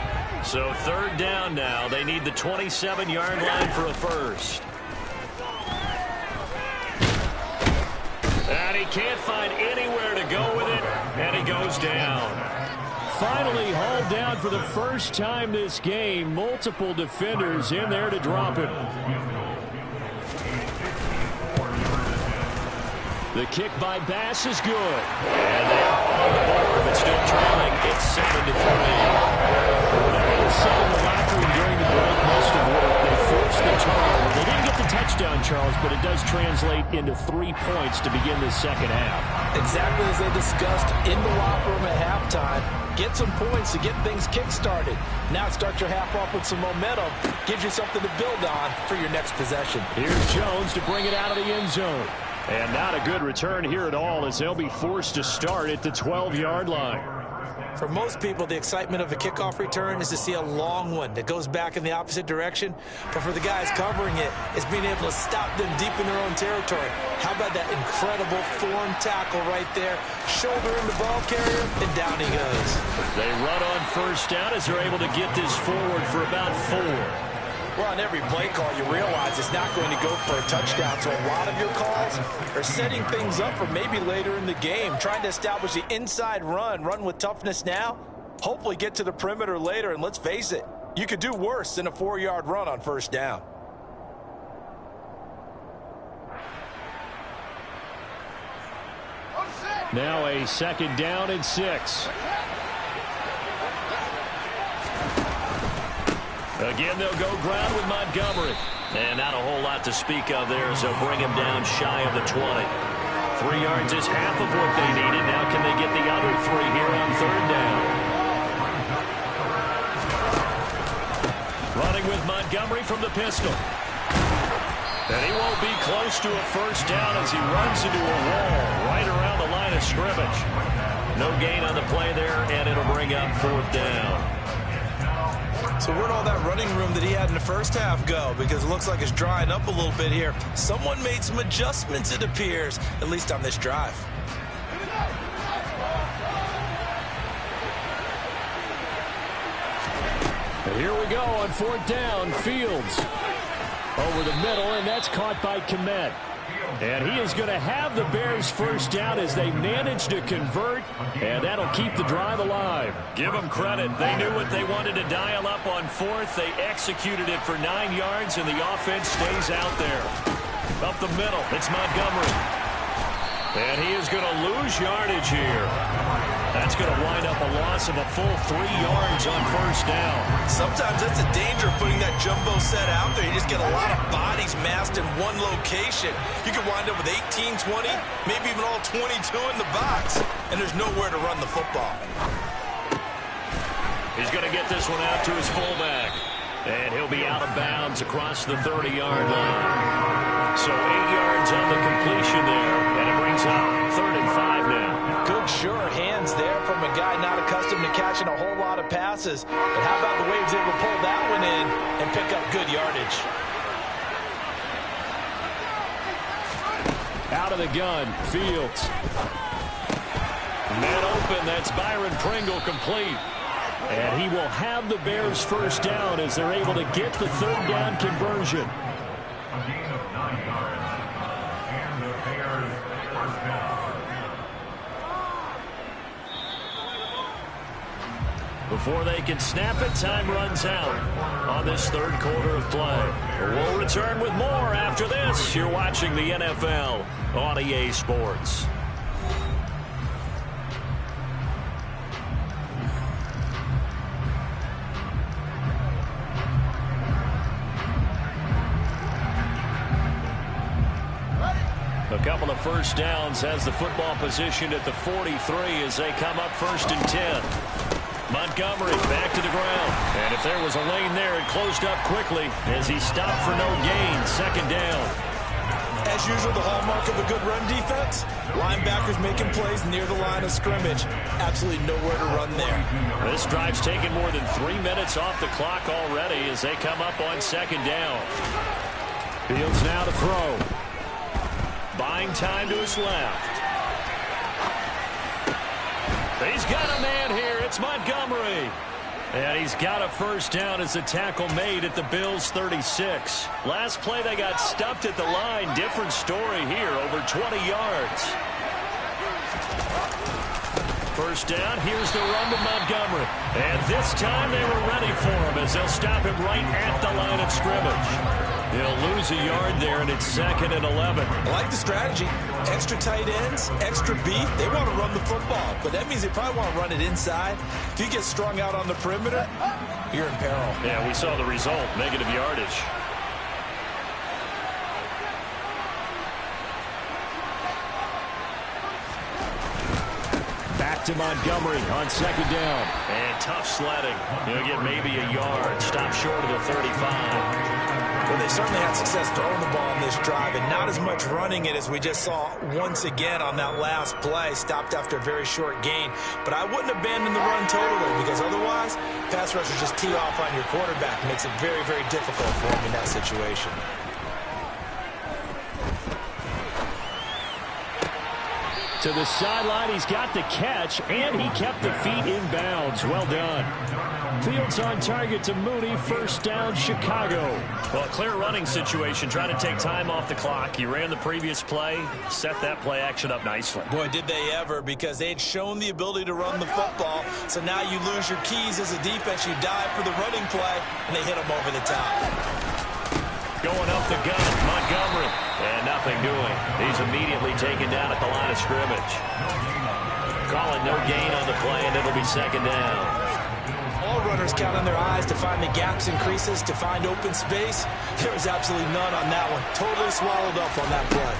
So 3rd down now. They need the 27-yard line for a first. And he can't find anywhere to go with it, and he goes down. Finally hauled down for the first time this game. Multiple defenders in there to drop him. The kick by Bass is good. And they are on the board, but still trailing. It's 7-3. Whatever was said in the locker room during the break must have worked. They forced the turnover. They didn't get the touchdown, Charles, but it does translate into 3 points to begin the second half. Exactly as they discussed in the locker room at halftime. Get some points to get things kick-started. Now start your half off with some momentum. Gives you something to build on for your next possession. Here's Jones to bring it out of the end zone. And not a good return here at all as they'll be forced to start at the 12-yard line. For most people, the excitement of a kickoff return is to see a long one that goes back in the opposite direction. But for the guys covering it, it's being able to stop them deep in their own territory. How about that incredible form tackle right there? Shoulder in the ball carrier, and down he goes. They run on first down as they're able to get this forward for about 4. Well, on every play call, you realize it's not going to go for a touchdown. So a lot of your calls are setting things up for maybe later in the game, trying to establish the inside run with toughness now, hopefully get to the perimeter later. And let's face it, you could do worse than a 4-yard run on first down. Now a 2nd down and 6. Again, they'll go ground with Montgomery. And not a whole lot to speak of there, so bring him down shy of the 20. 3 yards is half of what they needed. Now can they get the other 3 here on 3rd down? Running with Montgomery from the pistol. And he won't be close to a first down as he runs into a wall right around the line of scrimmage. No gain on the play there, and it'll bring up 4th down. So where'd all that running room that he had in the first half go? Because it looks like it's drying up a little bit here. Someone made some adjustments, it appears, at least on this drive. And here we go on 4th down. Fields over the middle, and that's caught by Kmet. And he is going to have the Bears first down as they manage to convert, and that'll keep the drive alive. Give them credit. They knew what they wanted to dial up on 4th. They executed it for 9 yards, and the offense stays out there. Up the middle, it's Montgomery. And he is going to lose yardage here. That's going to wind up a loss of a full 3 yards on first down. Sometimes that's the danger of putting that jumbo set out there. You just get a lot of bodies massed in one location. You could wind up with 18, 20, maybe even all 22 in the box, and there's nowhere to run the football. He's going to get this one out to his fullback. And he'll be out of bounds across the 30-yard line. So 8 yards on the completion there, and it brings up 3rd and 5 now. Good, sure hands there from a guy not accustomed to catching a whole lot of passes. But how about the way he was able to pull that one in and pick up good yardage? Out of the gun, Fields. Man open, that's Byron Pringle complete. And he will have the Bears first down as they're able to get the 3rd down conversion. Before they can snap it, time runs out on this 3rd quarter of play. We'll return with more after this. You're watching the NFL on EA Sports. A couple of first downs has the football position at the 43 as they come up 1st and 10. Montgomery back to the ground. And if there was a lane there, it closed up quickly as he stopped for no gain. 2nd down. As usual, the hallmark of a good run defense, linebackers making plays near the line of scrimmage. Absolutely nowhere to run there. This drive's taken more than 3 minutes off the clock already as they come up on 2nd down. Fields now to throw. Buying time to his left. He's got a man here. It's Montgomery. And he's got a first down as the tackle made at the Bills' 36. Last play, they got stuffed at the line. Different story here, over 20 yards. First down, here's the run to Montgomery. And this time they were ready for him as they'll stop him right at the line of scrimmage. He'll lose a yard there, and it's 2nd and 11. I like the strategy. Extra tight ends, extra beef. They want to run the football, but that means they probably want to run it inside. If you get strung out on the perimeter, you're in peril. Yeah, we saw the result, negative yardage. Back to Montgomery on 2nd down. And tough sledding. He'll get maybe a yard. Stop short of the 35. Well, they certainly had success throwing the ball in this drive and not as much running it as we just saw once again on that last play. Stopped after a very short gain. But I wouldn't abandon the run totally because otherwise, pass rushers just tee off on your quarterback. Makes it very, very difficult for him in that situation. To the sideline, he's got the catch, and he kept the feet in bounds. Well done. Fields on target to Mooney. First down, Chicago. Well, a clear running situation, trying to take time off the clock. He ran the previous play, set that play action up nicely. Boy, did they ever, because they had shown the ability to run the football. So now you lose your keys as a defense. You dive for the running play, and they hit him over the top. Going up the gut, Montgomery. And nothing doing. He's immediately taken down at the line of scrimmage. Calling no gain on the play, and it'll be second down. All runners count on their eyes to find the gaps and creases, to find open space. There was absolutely none on that one. Totally swallowed up on that play.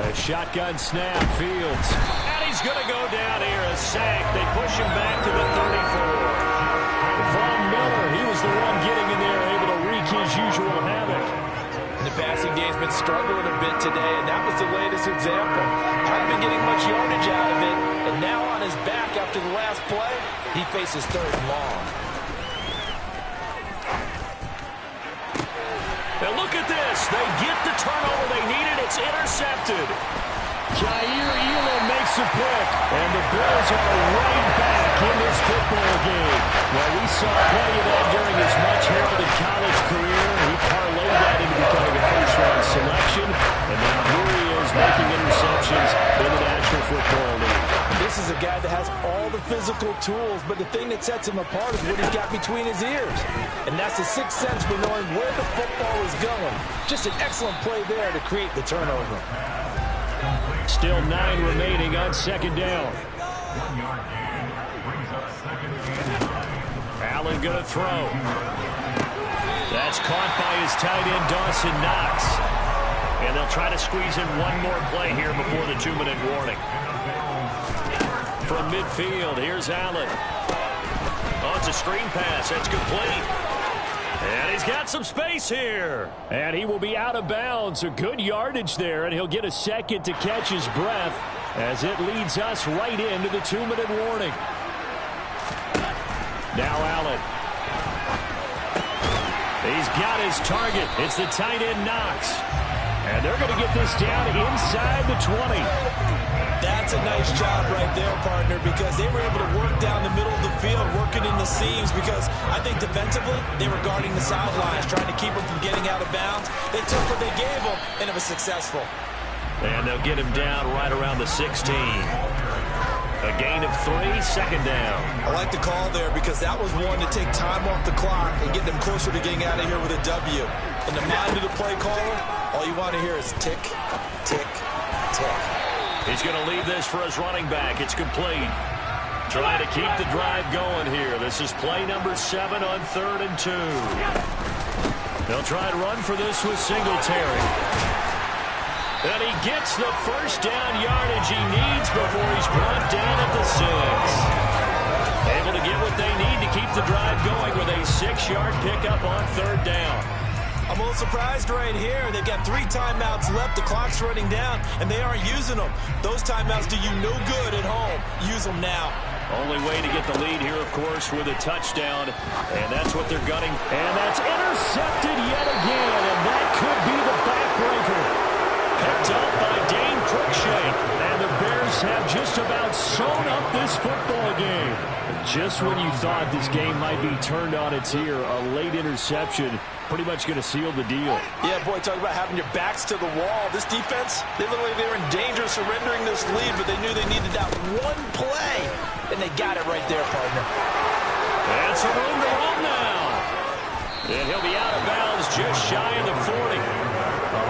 A shotgun snap, Fields. And he's going to go down here, a sack. They push him back to the 34. Von Miller, he was the one getting in there, able to wreak his usual havoc. The passing game's been struggling a bit today, and that was the latest example. Hadn't been getting much yardage out of it, and now on his back after the last play, he faces third and long. And look at this. They get the turnover they needed. It's intercepted. Jair Elam makes a pick, and the Bills are right back in this football game. Well, we saw plenty of that during his much-heralded college career. He parlayed that into becoming a first-round selection, and now here he is making interceptions in the National Football League. This is a guy that has all the physical tools, but the thing that sets him apart is what he's got between his ears. And that's the sixth sense for knowing where the football is going. Just an excellent play there to create the turnover. Still 9 remaining on second down. Allen going to throw. That's caught by his tight end, Dawson Knox. And they'll try to squeeze in one more play here before the 2-minute warning. From midfield, here's Allen. Oh, it's a screen pass. That's complete. And he's got some space here. And he will be out of bounds. A good yardage there, and he'll get a second to catch his breath as it leads us right into the 2-minute warning. Now Allen. He's got his target. It's the tight end, Knox. And they're going to get this down inside the 20. That's a nice job right there, partner, because they were able to work down the middle of the field, working in the seams, because I think defensively, they were guarding the sidelines, trying to keep them from getting out of bounds. They took what they gave them, and it was successful. And they'll get him down right around the 16. A gain of 3, second down. I like the call there because that was one to take time off the clock and get them closer to getting out of here with a W. In the mind of the play caller, all you want to hear is tick, tick, tick. He's going to leave this for his running back. It's complete. Trying to keep the drive going here. This is play number 7 on 3rd and 2. They'll try and run for this with Singletary. And he gets the first down yardage he needs before he's brought down at the 6. Able to get what they need to keep the drive going with a 6-yard pickup on 3rd down. I'm a little surprised right here. They've got 3 timeouts left. The clock's running down, and they aren't using them. Those timeouts do you no good at home. Use them now. Only way to get the lead here, of course, with a touchdown. And that's what they're gunning. And that's intercepted yet again. And that could be the backbreaker. Picked up by Dane Cruikshank. And the Bears have just about sewn up this football game. Just when you thought this game might be turned on its ear, a late interception pretty much going to seal the deal. Yeah, boy, talk about having your backs to the wall. This defense, they look like they were in danger of surrendering this lead, but they knew they needed that one play, and they got it right there, partner. And some room to run now. And he'll be out of bounds just shy of the 40.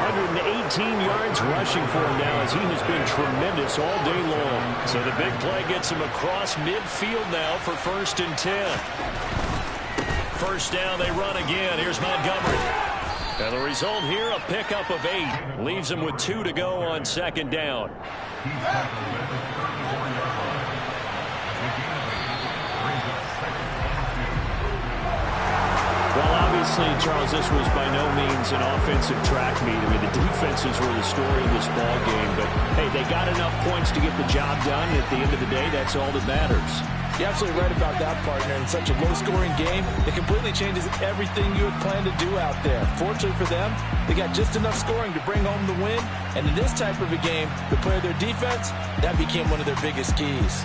118 yards rushing for him now as he has been tremendous all day long. So the big play gets him across midfield now for 1st and 10. First down, they run again. Here's Montgomery. And the result here, a pickup of 8. Leaves him with 2 to go on 2nd down. Well, obviously Obviously, Charles, this was by no means an offensive track meet. I mean, the defenses were the story of this ball game. But, hey, they got enough points to get the job done. And at the end of the day, that's all that matters. You're absolutely right about that, partner. In such a low-scoring game, it completely changes everything you had planned to do out there. Fortunately for them, they got just enough scoring to bring home the win. And in this type of a game, the play of their defense, that became one of their biggest keys.